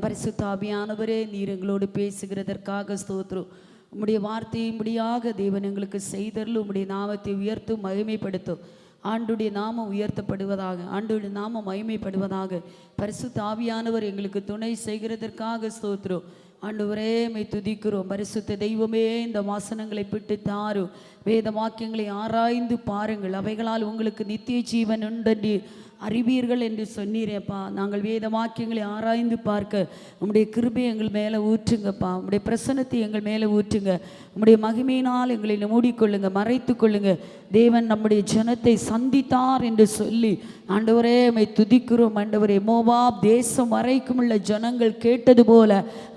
பரிசுத்த ஆவியானவரே, நீர் எங்களோடு பேசுகிறதற்காக ஸ்தோத்திரம். உம்முடைய வார்த்தையை முடியாக தேவன் எங்களுக்கு செய்தருள். உம்முடைய நாமத்தை உயர்த்தும், மகிமைப்படுத்தும். ஆண்டுடைய நாமம் உயர்த்தப்படுவதாக, ஆண்டுடைய நாமம் மகிமைப்படுவதாக. பரிசுத்த ஆவியானவர் எங்களுக்கு துணை செய்கிறதற்காக ஸ்தோத்திரம். ஆண்டவரே, மை துதிக்கிறோம். பரிசுத்த தெய்வமே, இந்த வாசனங்களை பிட்டு தாரும். வேத வாக்கியங்களை ஆராய்ந்து பாருங்கள், அவைகளால் உங்களுக்கு நித்திய ஜீவன் உண்டென்று அறிவீர்கள் என்று சொன்னீரேப்பா. நாங்கள் வேத வாக்கியங்களை ஆராய்ந்து பார்க்க உம்முடைய கிருபை எங்கள் மேலே ஊற்றுங்கப்பா. உம்முடைய பிரசன்னத்தை எங்கள் மேலே ஊற்றுங்க. உம்முடைய மகிமையினால் எங்களை மூடிக்கொள்ளுங்க, மறைத்து கொள்ளுங்க. தேவன் நம்முடைய ஜனத்தை சந்தித்தார் என்று சொல்லி ஆண்டவரே மை துதிக்கிறோம். ஆண்டவரே, மோவாப் தேசம் வரைக்கும் உள்ள ஜனங்கள் கேட்டது போல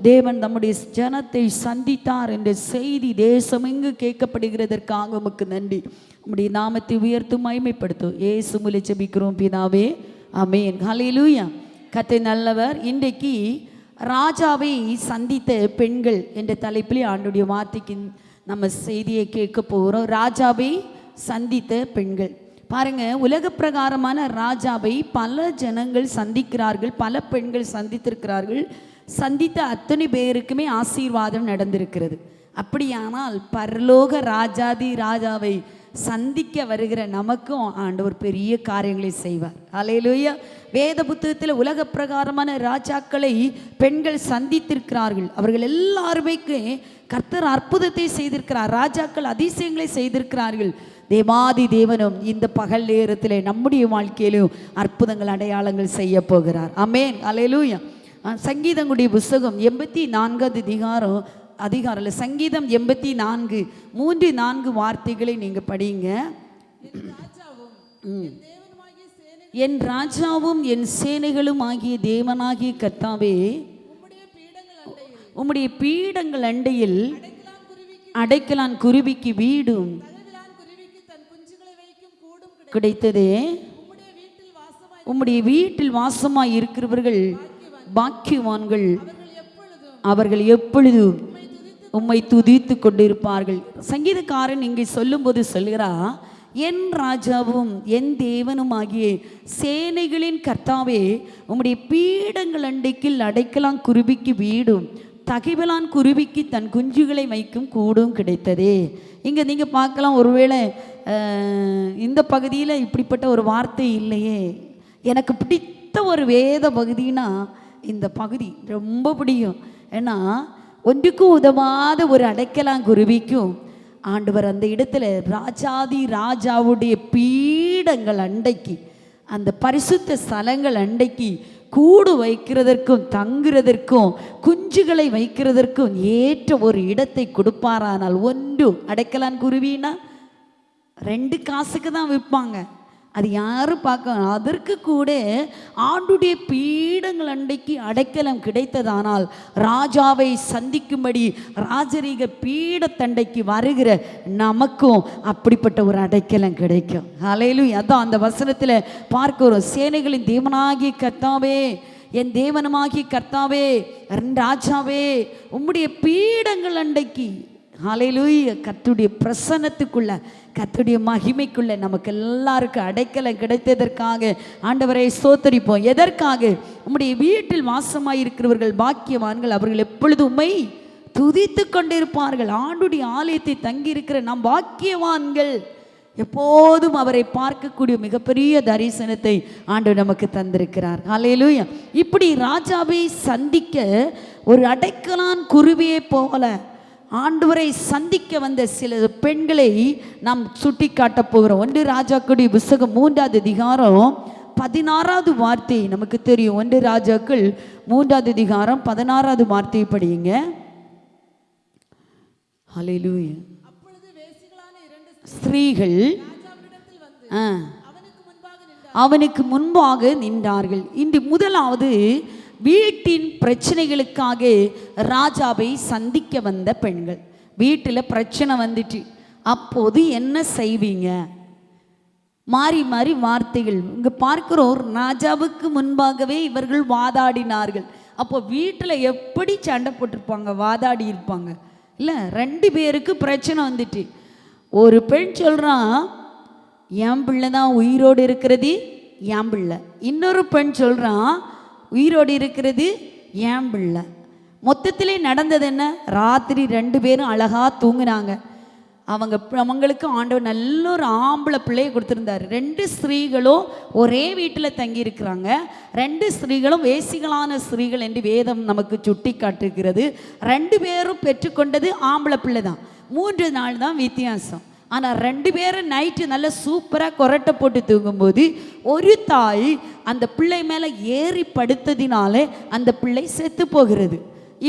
தேவன் நம்முடைய ஜனத்தை சந்தித்தார் என்ற செய்தி தேசமெங்கு கேட்கப்படுகிறதற்காக உமக்கு நன்றி. உம்முடைய நாமத்தை உயர்த்தும், மகிமைப்படுத்தும். இயேசு மூலம் ஜெபிக்கிறோம் பிதாவே, ஆமென். ஹல்லேலூயா. கர்த்தர் நல்லவர். இன்றைக்கு ராஜாவை சந்தித்த பெண்கள் என்ற தலைப்பில் ஆண்டுடைய வார்த்தைக்கு நம்ம செய்தியை கேட்க போகிறோம். ராஜாவை சந்தித்த பெண்கள். பாருங்க, உலக பிரகாரமான ராஜாவை பல ஜனங்கள் சந்திக்கிறார்கள், பல பெண்கள் சந்தித்திருக்கிறார்கள். சந்தித்த அத்தனை பேருக்குமே ஆசீர்வாதம் நடந்திருக்கிறது. அப்படியானால் பரலோக ராஜாதி ராஜாவை சந்திக்க வருகிற நமக்கும் ஆண்டவர் பெரிய காரியங்களை செய்வார். அல்லேலூயா. வேத புத்தகத்தில் உலக பிரகாரமான ராஜாக்களை பெண்கள் சந்தித்திருக்கிறார்கள். அவர்கள் எல்லாருமே கர்த்தர் அற்புதத்தை செய்திருக்கிறார். ராஜாக்கள் அதிசயங்களை செய்திருக்கிறார்கள். தேவாதி தேவனும் இந்த பகல் நேரத்தில் நம்முடைய வாழ்க்கையிலும் அற்புதங்கள், அடையாளங்கள் செய்ய போகிறார். ஆமென். அல்லேலூயா. சங்கீதங்களுடைய புஸ்தகம் 84 அதிகாரம் சங்கீதம் 84 3-4 வார்த்தைகளை நீங்க படிங்க. என் ராஜாவும் என் சேனைகளும் ஆகிய தேவனாகிய கர்த்தாவே, உம்முடைய பீடங்கள் அண்டையில் அடைக்கலான் குருவிக்கு வீடும் கிடைத்ததே. உம்முடைய வீட்டில் வாசமாய் இருக்கிறவர்கள் பாக்கியவான்கள், அவர்கள் எப்பொழுதும் உம்மை துதித்து கொண்டிருப்பார்கள். சங்கீதக்காரன் இங்கே சொல்லும்போது சொல்கிறா, என் ராஜாவும் என் தேவனும் ஆகிய சேனைகளின் கர்த்தாவே, உம்முடைய பீடங்கள் அண்டைக்கில் அடைக்கலான் குருவிக்கு வீடும், தகைவலான் குருவிக்கு தன் குஞ்சுகளை வைக்கும் கூடும் கிடைத்ததே. இங்கே நீங்கள் பார்க்கலாம், ஒருவேளை இந்த பகுதியில் இப்படிப்பட்ட ஒரு வார்த்தை இல்லையே. எனக்கு பிடித்த ஒரு வேத பகுதினா இந்த பகுதி ரொம்ப பிடிக்கும். ஏன்னா ஒன்றுக்கும் உதவாத ஒரு அடைக்கலாங்குருவிக்கும் ஆண்டவர் அந்த இடத்துல ராஜாதி ராஜாவுடைய பீடங்கள் அண்டைக்கு, அந்த பரிசுத்த ஸ்தலங்கள் அண்டைக்கு கூடு வைக்கிறதற்கும் தங்குறதற்கும் குஞ்சுகளை வைக்கிறதற்கும் ஏற்ற ஒரு இடத்தை கொடுப்பாரானால், ஒன்று அடைக்கலான் குருவினா 2 காசுக்கு தான் விற்பாங்க. அது யாரும் பார்க்க, அதற்கு கூட ஆண்டுடைய பீடங்கள் அண்டைக்கு அடைக்கலம் கிடைத்ததானால் ராஜாவை சந்திக்கும்படி ராஜரீக பீடத்தண்டைக்கு வருகிற நமக்கும் அப்படிப்பட்ட ஒரு அடைக்கலம் கிடைக்கும். ஹல்லேலூயா. அதான் அந்த வசனத்தில் பார்க்கிறோம். சேனைகளின் தேவனாகிய கர்த்தாவே, என் தேவனுமாகிய கர்த்தாவே, ராஜாவே, உம்முடைய பீடங்கள் அண்டைக்கு. ஹல்லேலூயா. கர்த்தருடைய பிரசன்னத்துக்குள்ள, கர்த்தருடைய மகிமைக்குள்ள நமக்கு எல்லாருக்கும் அடைக்கலம் கிடைத்ததற்காக ஆண்டவரை ஸ்தோத்தரிப்போம். எதற்காக? உம்முடைய வீட்டில் வாசமாயிருக்கிறவர்கள் பாக்கியவான்கள், அவர்கள் எப்பொழுதும் உம்மை துதித்து கொண்டிருப்பார்கள். ஆண்டுடைய ஆலயத்தை தங்கியிருக்கிற நாம் பாக்கியவான்கள். எப்போதும் அவரை பார்க்கக்கூடிய மிகப்பெரிய தரிசனத்தை ஆண்டவர் நமக்கு தந்திருக்கிறார். ஹல்லேலூயா. இப்படி ராஜாவை சந்திக்க ஒரு அடைக்கலான் குருவியை போல ஆண்டவரை சந்திக்க வந்த சில பெண்களை நாம் சுட்டி காட்டப் போகிறோம். 1 ராஜாக்களுடைய புஸ்தகம் 3 அதிகாரம் 16 வார்த்தை நமக்கு தெரியும். 1 ராஜாக்கள் 3 அதிகாரம் 16 வார்த்தையை படியுங்க. ஹல்லேலூயா. ஸ்திரீகள் அவனுக்கு முன்பாக நின்றார்கள். இன்று முதலாவது வீட்டின் பிரச்சனைகளுக்காக ராஜாவை சந்திக்க வந்த பெண்கள். வீட்டில் பிரச்சனை வந்துட்டு, அப்போது என்ன செய்வீங்க? மாறி மாறி வார்த்தைகள் இங்கே பார்க்கிறோம். ராஜாவுக்கு முன்பாகவே இவர்கள் வாதாடினார்கள். அப்போ வீட்டில் எப்படி சண்டை போட்டிருப்பாங்க, வாதாடி இருப்பாங்க இல்லை? 2 பேருக்கு பிரச்சனை வந்துட்டு, ஒரு பெண் சொல்கிறான், என் பிள்ளை தான் உயிரோடு இருக்கிறது, என் பிள்ளை. இன்னொரு பெண் சொல்கிறான், உயிரோடு இருக்கிறது என் பிள்ளை. மொத்தத்திலே நடந்தது என்ன? ராத்திரி 2 பேரும் அழகா தூங்குனாங்க. அவங்களுக்கு ஆண்டவர் நல்ல ஒரு ஆம்பளை பிள்ளையை கொடுத்துருந்தாரு. 2 ஸ்திரீகளும் ஒரே வீட்டில் தங்கியிருக்கிறாங்க. 2 ஸ்திரீகளும் வேசிகளான ஸ்திரீகள் என்று வேதம் நமக்கு சுட்டி காட்டுகிறது. 2 பேரும் பெற்றுக்கொண்டது ஆம்பளை பிள்ளை தான். 3 நாள் தான் வித்தியாசம். ஆனால் 2 பேரும் நைட்டு நல்லா சூப்பராக கொரட்டை போட்டு தூங்கும்போது ஒரு தாய் அந்த பிள்ளை மேலே ஏறி படுத்ததினாலே அந்த பிள்ளை செத்து போகிறது.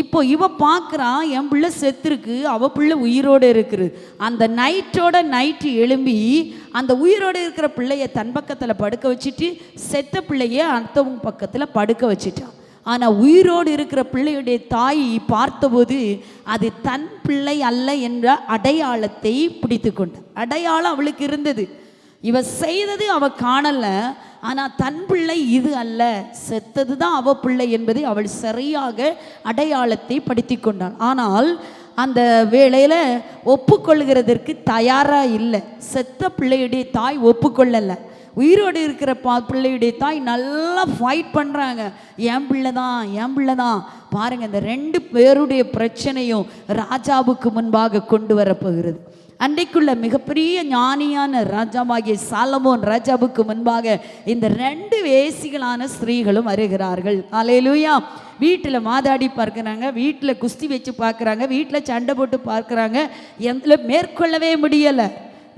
இப்போ இவ பார்க்குறான், என் பிள்ளை செத்துருக்கு, அவள் பிள்ளை உயிரோடு இருக்குது. அந்த நைட்டு எழும்பி அந்த உயிரோடு இருக்கிற பிள்ளைய தன் பக்கத்தில் படுக்க வச்சுட்டு செத்த பிள்ளைய அடுத்தவங்க பக்கத்தில் படுக்க வச்சுட்டான். ஆனால் உயிரோடு இருக்கிற பிள்ளையுடைய தாய் பார்த்தபோது அது தன் பிள்ளை அல்ல என்ற அடையாளத்தை பிடித்து கொண்டு, அடையாளம் அவளுக்கு இருந்தது. இவ செய்தது அவ காணல, ஆனால் தன் பிள்ளை இது அல்ல, செத்தது தான் அவ பிள்ளை என்பதை அவள் சரியாக அடையாளத்தை படுத்தி கொண்டாள். ஆனால் அந்த வேளையில் ஒப்புக்கொள்கிறதற்கு தயாராக இல்லை. செத்த பிள்ளையுடைய தாய் ஒப்புக்கொள்ளலை. உயிரோடு இருக்கிற பிள்ளையுடைய தாய் நல்லா ஃபைட் பண்ணுறாங்க. என் பிள்ளை தான் பாருங்கள். இந்த 2 பேருடைய பிரச்சனையும் ராஜாவுக்கு முன்பாக கொண்டு வரப்போகிறது. அன்றைக்குள்ள மிகப்பெரிய ஞானியான ராஜாவாகிய சாலமோன் ராஜாவுக்கு முன்பாக இந்த 2 வேசிகளான ஸ்திரீகளும் வருகிறார்கள். அல்லேலூயா. வீட்டில் மாதாடி பார்க்குறாங்க, வீட்டில் குஸ்தி வச்சு பார்க்குறாங்க, வீட்டில் சண்டை போட்டு பார்க்குறாங்க. எதில் மேற்கொள்ளவே முடியலை.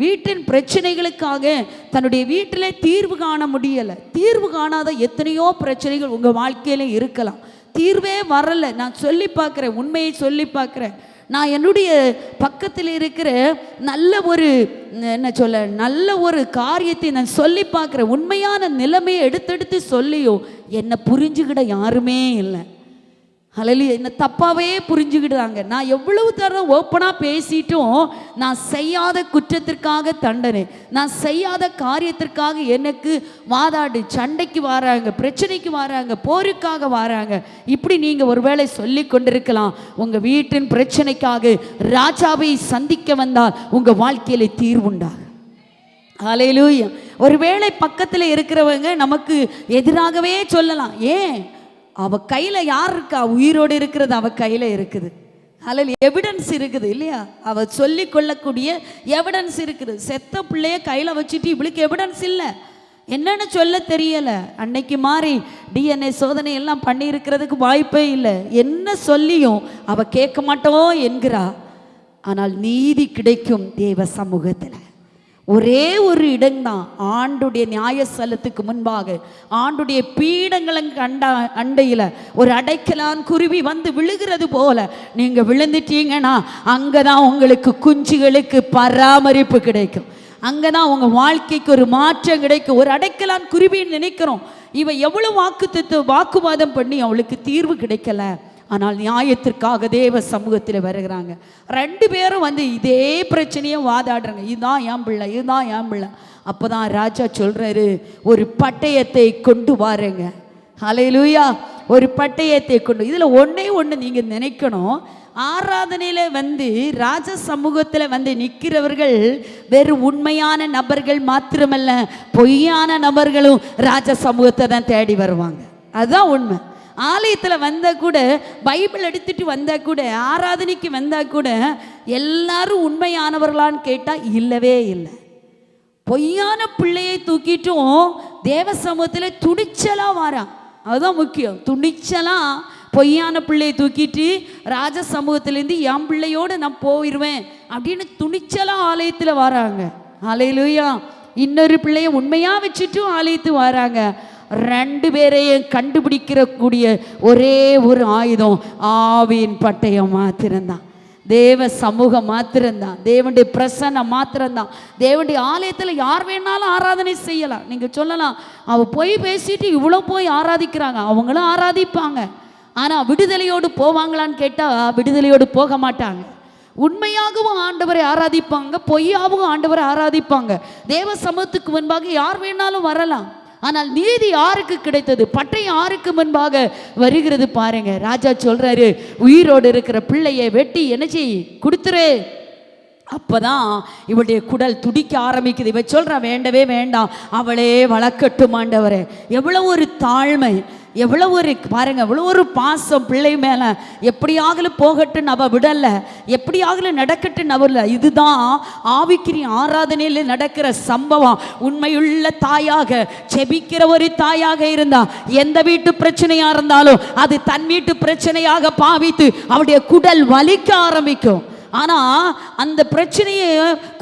வீட்டின் பிரச்சனைகளுக்காக தன்னுடைய வீட்டிலே தீர்வு காண முடியலை. தீர்வு காணாத எத்தனையோ பிரச்சனைகள் உங்கள் வாழ்க்கையில இருக்கலாம். தீர்வே வரலை. நான் சொல்லி பார்க்குறேன், உண்மையை சொல்லி பார்க்குறேன். நான் என்னுடைய பக்கத்தில் இருக்கிற நல்ல ஒரு காரியத்தை நான் சொல்லி பார்க்குறேன். உண்மையான நிலைமையை எடுத்தெடுத்து சொல்லியோ என்னை புரிஞ்சுக்கிட யாருமே இல்லை. ஹல்லேலூயா. என்ன தப்பாகவே புரிஞ்சுக்கிடுறாங்க. நான் எவ்வளவு தரம் ஓப்பனாக பேசிட்டும் நான் செய்யாத குற்றத்திற்காக தண்டனை, நான் செய்யாத காரியத்திற்காக எனக்கு வாதாடி சண்டைக்கு வராங்க, பிரச்சனைக்கு வராங்க, போருக்காக வராங்க. இப்படி நீங்கள் ஒருவேளை சொல்லி கொண்டிருக்கலாம். உங்கள் வீட்டின் பிரச்சனைக்காக ராஜாவை சந்திக்க வந்தால் உங்கள் வாழ்க்கையில தீர்வுண்டாகும். ஹல்லேலூயா. ஒருவேளை பக்கத்தில் இருக்கிறவங்க நமக்கு எதிராகவே சொல்லலாம். ஏன்? அவ கையில் யார் இருக்கா? உயிரோடு இருக்கிறது அவ கையில் இருக்குது. அதில் எவிடன்ஸ் இருக்குது இல்லையா? அவ சொல்லி கொள்ளக்கூடிய எவிடன்ஸ் இருக்குது. செத்த பிள்ளைய கையில் வச்சுட்டு இவளுக்கு எவிடன்ஸ் இல்லை, என்னன்னு சொல்ல தெரியலை. அன்னைக்கு மாதிரி DNA சோதனை எல்லாம் பண்ணியிருக்கிறதுக்கு வாய்ப்பே இல்லை. என்ன சொல்லியும் அவ கேட்க மாட்டோம் என்கிறா. ஆனால் நீதி கிடைக்கும் தேவ சமூகத்தில். ஒரே ஒரு இடம்தான், ஆண்டுடைய நியாயஸ்தலத்துக்கு முன்பாக ஆண்டுடைய பீடங்களுக்கு அண்டையில் ஒரு அடைக்கலான் குருவி வந்து விழுகிறது போல நீங்கள் விழுந்துட்டீங்கன்னா அங்கே தான் உங்களுக்கு குஞ்சுகளுக்கு பராமரிப்பு கிடைக்கும். அங்கே தான் உங்கள் வாழ்க்கைக்கு ஒரு மாற்றம் கிடைக்கும். ஒரு அடைக்கலான் குருவின்னு நினைக்கிறோம். இவ எவ்வளோ வாக்குவாதம் பண்ணி அவளுக்கு தீர்வு கிடைக்கல. ஆனால் நியாயத்திற்காக தேவ சமூகத்தில் வருகிறாங்க. 2 பேரும் வந்து இதே பிரச்சனையை வாதாடுறாங்க. இதுதான் என் பிள்ளை, இதுதான் என் பிள்ளை. அப்போ தான் ராஜா சொல்கிறாரு, ஒரு பட்டயத்தை கொண்டு வாருங்க. ஹல்லேலூயா. ஒரு பட்டயத்தை கொண்டு. இதில் ஒன்று நீங்கள் நினைக்கணும். ஆராதனையில் வந்து ராஜ சமூகத்தில் வந்து நிற்கிறவர்கள் வெறும் உண்மையான நபர்கள் மாத்திரமல்ல, பொய்யான நபர்களும் ராஜ சமூகத்தை தான் தேடி வருவாங்க. அதுதான் உண்மை. ஆலயத்தில் வந்தால் கூட, பைபிள் எடுத்துகிட்டு வந்தால் கூட, ஆராதனைக்கு வந்தால் கூட எல்லாரும் உண்மையானவர்களான்னு கேட்டால் இல்லவே இல்லை. பொய்யான பிள்ளையை தூக்கிட்டும் தேவ சமூகத்தில் துணிச்சலாக வாரான். அதுதான் முக்கியம். துணிச்சலாக பொய்யான பிள்ளையை தூக்கிட்டு ராஜ சமூகத்திலேருந்து என் பிள்ளையோடு நான் போயிடுவேன் அப்படின்னு துணிச்சலாக ஆலயத்தில் வராங்க. ஹல்லேலூயா. இன்னொரு பிள்ளையை உண்மையாக வச்சுட்டும் ஆலயத்துக்கு வராங்க. 2 பேரையும் கண்டுபிடிக்கக்கூடிய ஒரே ஒரு ஆயுதம் ஆவியின் பட்டயம் மாத்திரம்தான். தேவ சமூகம் மாத்திரம்தான். தேவனுடைய பிரசன்னம் மாத்திரம்தான். தேவனுடைய ஆலயத்தில் யார் வேணாலும் ஆராதனை செய்யலாம். நீங்கள் சொல்லலாம், அவள் போய் பேசிட்டு இவ்வளோ போய் ஆராதிக்கிறாங்க. அவங்களும் ஆராதிப்பாங்க. ஆனால் விடுதலையோடு போவாங்களான்னு கேட்டால் விடுதலையோடு போக மாட்டாங்க. உண்மையாகவும் ஆண்டவரை ஆராதிப்பாங்க, பொய்யாகவும் ஆண்டவரை ஆராதிப்பாங்க. தேவ சமூகத்துக்கு முன்பாக யார் வேணாலும் வரலாம். ஆனால் நீதி யாருக்கு கிடைத்தது? பட்டயம் யாருக்கு முன்பாக வருகிறது பாருங்க. ராஜா சொல்றாரு, உயிரோடு இருக்கிற பிள்ளையை வெட்டி என்ன செய், கொடுத்துரு. அப்போதான் இவளுடைய குடல் துடிக்க ஆரம்பிக்குது. இவ சொல்றா, வேண்டவே வேண்டாம், அவளே வளர்க்கட்டும் ஆண்டவரே. எவ்வளோ ஒரு தாழ்மை, எவ்வளோ ஒரு பாருங்க, எவ்வளோ ஒரு பாசம் பிள்ளை மேலே. எப்படியாகலும் போகட்டுன்னு அவள் விடலை, எப்படியாகலும் நடக்கட்டுன்னு அவள். இதுதான் ஆவிக்குரிய ஆராதனையில் நடக்கிற சம்பவம். உண்மையுள்ள தாயாக செபிக்கிற ஒரு தாயாக இருந்தா எந்த வீட்டு பிரச்சனையா இருந்தாலும் அது தன் வீட்டு பிரச்சனையாக பாவித்து அவளுடைய குடல் வலிக்க ஆரம்பிக்கும். ஆனா அந்த பிரச்சனையை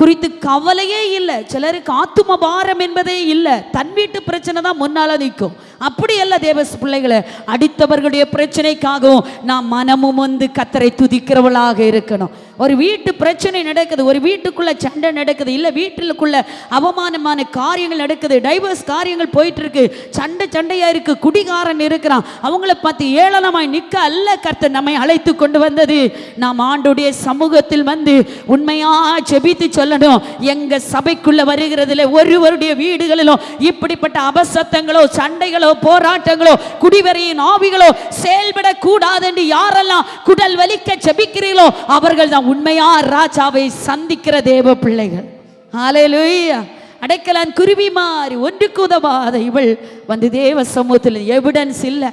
குறித்து கவலையே இல்லை. சிலருக்கு ஆத்தும பாரம் என்பதே இல்லை, தன் வீட்டு பிரச்சனை தான் முன்னால நிற்கும். அப்படி அல்ல தேவ பிள்ளைகளை, அடித்தவர்களுடைய பிரச்சனைக்காகவும் நாம் மனமும் வந்து கர்த்தரை துதிக்கிறவளாக இருக்கணும். ஒரு வீட்டு பிரச்சனை நடக்குது, ஒரு வீட்டுக்குள்ள சண்டை நடக்குது, இல்லை வீட்டுக்குள்ள அவமானமான காரியங்கள் நடக்குது, டைவர்ஸ் காரியங்கள் போயிட்டு இருக்கு, சண்டையா இருக்கு, குடிகாரன் இருக்கிறான், அவங்கள பார்த்து ஏளனமாய் நிற்க அல்ல கர்த்தர் நம்மை அழைத்து கொண்டு வந்தது. நாம் ஆண்டுடைய சமூகத்தில் வந்து உண்மையா செபித்து சொல்லணும். எங்க சபைக்குள்ள வருகிறதுல ஒருவருடைய வீடுகளிலும் இப்படிப்பட்ட அபசத்தங்களோ சண்டைகளோ போராட்டங்களோ குடிவெறியின் ஆவிகளோ செயல்படக்கூடாது என்று யாரெல்லாம் குடல் வலிக்க செபிக்கிறீர்களோ அவர்கள் தான் உண்மையா ராஜாவை சந்திக்கிற தேவ பிள்ளைகள். ஹல்லேலூயா. அடைக்கலான் குருவி மாறி ஒன்றுக்கு உதவாத இவள் வந்து தேவ சமூகத்தில் எவிடன்ஸ் இல்லை,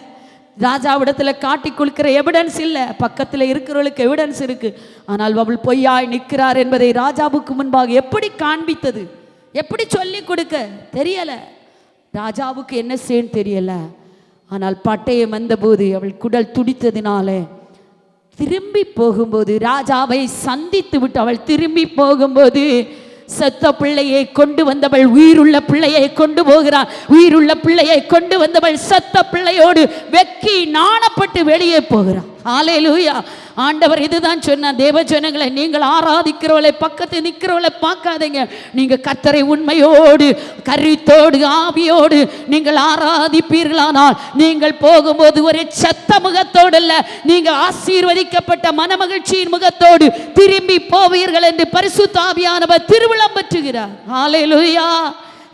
ராஜாவிடத்தில் காட்டி கொடுக்கிற எவிடன்ஸ் இல்லை, பக்கத்தில் இருக்கிறவளுக்கு எவிடன்ஸ் இருக்கு. ஆனால் அவள் பொய்யாய் நிற்கிறார் என்பதை ராஜாவுக்கு முன்பாக எப்படி காண்பித்தது, எப்படி சொல்லி கொடுக்க தெரியல. ராஜாவுக்கு என்ன செய்யன்னு தெரியல. ஆனால் பட்டயம் வந்தபோது அவள் குடல் துடித்ததினாலே திரும்பி போகும்போது, ராஜாவை சந்தித்து விட்டு அவள் திரும்பி போகும்போது செத்த பிள்ளையை கொண்டு வந்தவள் உயிருள்ள பிள்ளையை கொண்டு போகிறாள். உயிருள்ள பிள்ளையை கொண்டு வந்தவள் செத்த பிள்ளையோடு வெக்கி நாணப்பட்டு வெளியே போகிறாள். ஹல்லேலூயா. ஆண்டவர் இதுதான் சொன்னார், தேவ ஜனங்களை நீங்கள் ஆராதிக்கிறவளை பக்கத்து நிற்கிறவளை பார்க்காதீங்க, நீங்க கர்த்தரை உண்மையோடு கருத்தோடு ஆவியோடு நீங்கள் ஆராதிப்பீர்களானால் நீங்கள் போகும்போது ஒரு செத்த முகத்தோடு அல்ல, நீங்கள் ஆசீர்வதிக்கப்பட்ட மனமகிழ்ச்சியின் முகத்தோடு திரும்பி போவீர்கள் என்று பரிசுத்த ஆவியானவர் திருவிழம் பெற்றுகிறார். ஹல்லேலூயா.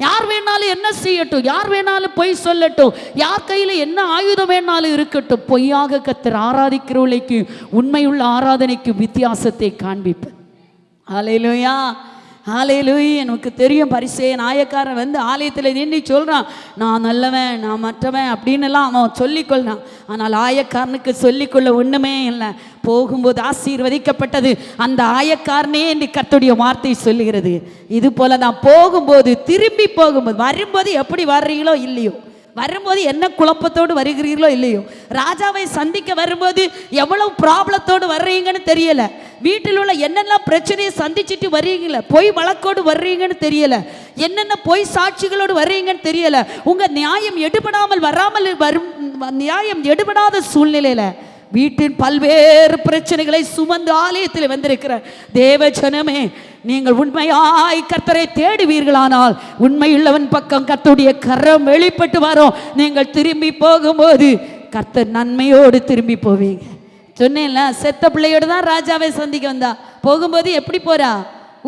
யார் வேணாலும் என்ன செய்யட்டும், யார் வேணாலும் பொய் சொல்லட்டும், யார் கையில் என்ன ஆயுதம் வேணாலும் இருக்கட்டும், பொய்யாக கர்த்தர் ஆராதிக்கிறவர்களுக்கு உண்மையுள்ள ஆராதனைக்கு வித்தியாசத்தை காண்பிப்பேன். ஹல்லேலூயா. ஹல்லேலூயா. எனக்கு தெரியும், பரிசேயன் ஆயக்காரன் வந்து ஆலயத்தில் நின்று சொல்கிறான், நான் நல்லவன் நான் மற்றவன் அப்படின்னுலாம் அவன் சொல்லிக்கொள்றான். ஆனால் ஆயக்காரனுக்கு சொல்லிக்கொள்ள ஒன்றுமே இல்லை. போகும்போது ஆசீர்வதிக்கப்பட்டது அந்த ஆயக்காரனே என்று கர்த்தருடைய வார்த்தை சொல்லுகிறது. இது போல தான் போகும்போது திரும்பி போகும்போது, வரும்போது எப்படி வர்றீங்களோ இல்லையோ, வரும்போது என்ன குழப்பத்தோடு வருகிறீர்களோ இல்லையோ, ராஜாவை சந்திக்க வரும்போது எவ்வளவு ப்ராப்ளத்தோடு வர்றீங்கன்னு தெரியல, வீட்டில் உள்ள என்னென்ன பிரச்சனையை சந்திச்சுட்டு வர்றீங்கள, பொய் வழக்கோடு வர்றீங்கன்னு தெரியல, என்னென்ன பொய் சாட்சிகளோடு வர்றீங்கன்னு தெரியல, உங்க நியாயம் எடுபடாமல் வராமல் வரும், நியாயம் எடுபடாத சூழ்நிலையில வீட்டின் பல்வேறு பிரச்சனைகளை சுமந்து ஆலயத்தில் வந்திருக்கிற தேவ ஜனமே, நீங்கள் உண்மையாய் கர்த்தரை தேடுவீர்களானால் உண்மையுள்ளவன் பக்கம் கர்த்தருடைய கரம் வெளிப்பட்டு வரும். நீங்கள் திரும்பி போகும்போது கர்த்தர் நன்மையோடு திரும்பி போவீங்க. சொன்னேன்ல, செத்த பிள்ளையோடு தான் ராஜாவை சந்திக்க வந்தா, போகும்போது எப்படி போறா?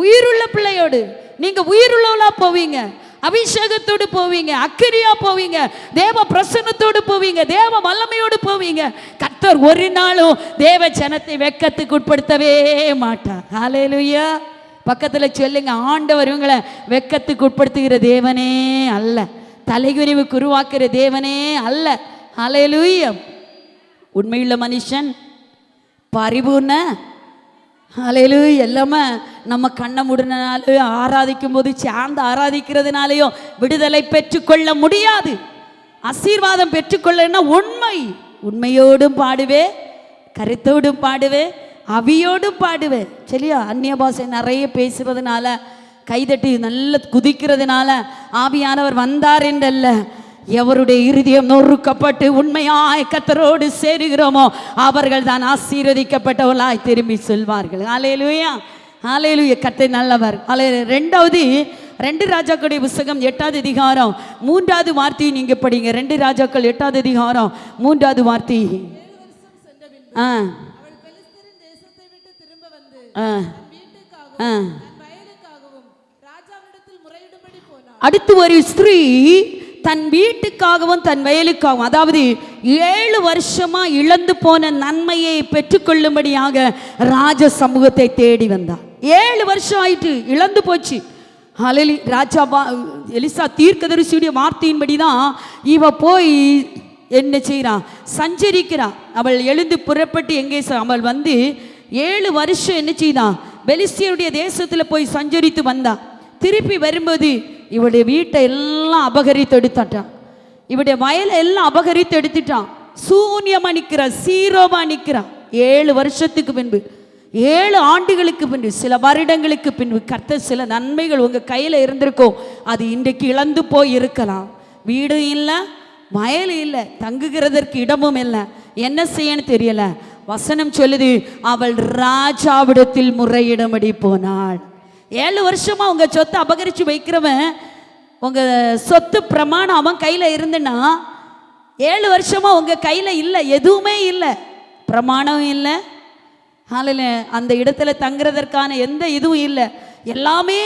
உயிருள்ள பிள்ளையோடு. நீங்க உயிருள்ளவளா போவீங்க, அபிஷேகத்தோடு போவீங்க, அக்கிரியா போவீங்க, தேவ பிரசன்னத்தோடு போவீங்க, தேவ வல்லமையோடு போவீங்க. கர்த்தர் ஒரு நாளும் தேவ ஜனத்தை வெட்கத்துக்கு உட்படுத்தவே மாட்டார். ஹல்லேலூயா. பக்கத்தில் சொல்லுங்க, ஆண்டவர் இவங்களை வெட்கத்துக்கு உட்படுத்துகிற தேவனே அல்ல, தலைகுனிவுக்கு உருவாக்குற தேவனே அல்ல. ஹல்லேலூயா. உண்மையுள்ள மனுஷன் பரிபூர்ண ஹல்லேலூயா. எல்லாமே நம்ம கண்ணை மூடினாலும் ஆராதிக்கும் போது சேர்ந்து ஆராதிக்கிறதுனாலையோ விடுதலை பெற்றுக்கொள்ள முடியாது, ஆசீர்வாதம் பெற்றுக்கொள்ளனா உண்மையோடும் பாடுவே, கருத்தோடும் பாடுவே, அவியோடும் பாடுவே. சரியா? அந்நிய பாஷை நிறைய பேசுறதுனால, கைதட்டி நல்ல குதிக்கிறதுனால ஆவியானவர் வந்தார் என்றல்ல, எவருடைய இருதயம் நொறுக்கப்பட்டு உண்மையாய் கர்த்தரோடு சேருகிறோமோ அவர்கள் தான் ஆசீர்வதிக்கப்பட்டவர்களாய் திரும்பி சொல்வார்கள். ஹல்லேலூயா. ஹல்லேலூயா. கர்த்தர் நல்லவர். ரெண்டாவது 2 ராஜாக்களுடைய புத்தகம் 8வது அதிகாரம் 3வது வார்த்தையை நீங்க படிங்க. 2 ராஜாக்கள் 8வது அதிகாரம் 3வது வார்த்தை. அடுத்து ஒரு ஸ்திரீ தன் வீட்டுக்காகவும் தன் வயலுக்காகவும், அதாவது 7 வருஷமா இழந்து போன நன்மையை பெற்றுக்கொள்ளும்படியாக ராஜ சமூகத்தை தேடி வந்தார். 7 வருஷம் ஆயிட்டு, இழந்து போச்சு. ராஜா எலிசா தீர்க்கதரிசியுடைய வார்த்தையின்படி தான் இவ போய் என்ன செய்கிறான், சஞ்சரிக்கிறான். அவள் எழுந்து புறப்பட்டு எங்கே அவள் வந்து 7 வருஷம் என்ன செய்தான், பெலிஸ்தியருடைய தேசத்தில் போய் சஞ்சரித்து வந்தா. திருப்பி வரும்போது இவளுடைய வீட்டை எல்லாம் அபகரித்து எடுத்துட்டான், இவருடைய வயலை எல்லாம் அபகரித்து எடுத்துட்டான். சூன்யமா நிற்கிறான், சீரோவா நிற்கிறான். 7 வருஷத்துக்கு பின்பு, 7 ஆண்டுகளுக்கு பின்பு, சில வருடங்களுக்கு பின்பு கர்த்தர் சில நன்மைகள் உங்கள் கையில் இருந்திருக்கும். அது இன்றைக்கு இழந்து போய் இருக்கலாம். வீடு இல்லை, வயல் இல்லை, தங்குகிறதற்கு இடமும் இல்லை, என்ன செய்யன்னு தெரியல. வசனம் சொல்லுது, அவள் ராஜாவிடத்தில் முறையிடும்படி போனாள். 7 வருஷமா உங்க சொத்தை அபகரிச்சு வைக்கிறவன், உங்க சொத்து பிரமாணம் அவன் கையில இருந்துன்னா 7 வருஷமா உங்க கையில இல்லை, எதுவுமே இல்லை, பிரமாணம் இல்லை, அந்த இடத்துல தங்குறதற்கான எந்த இதுவும் இல்லை, எல்லாமே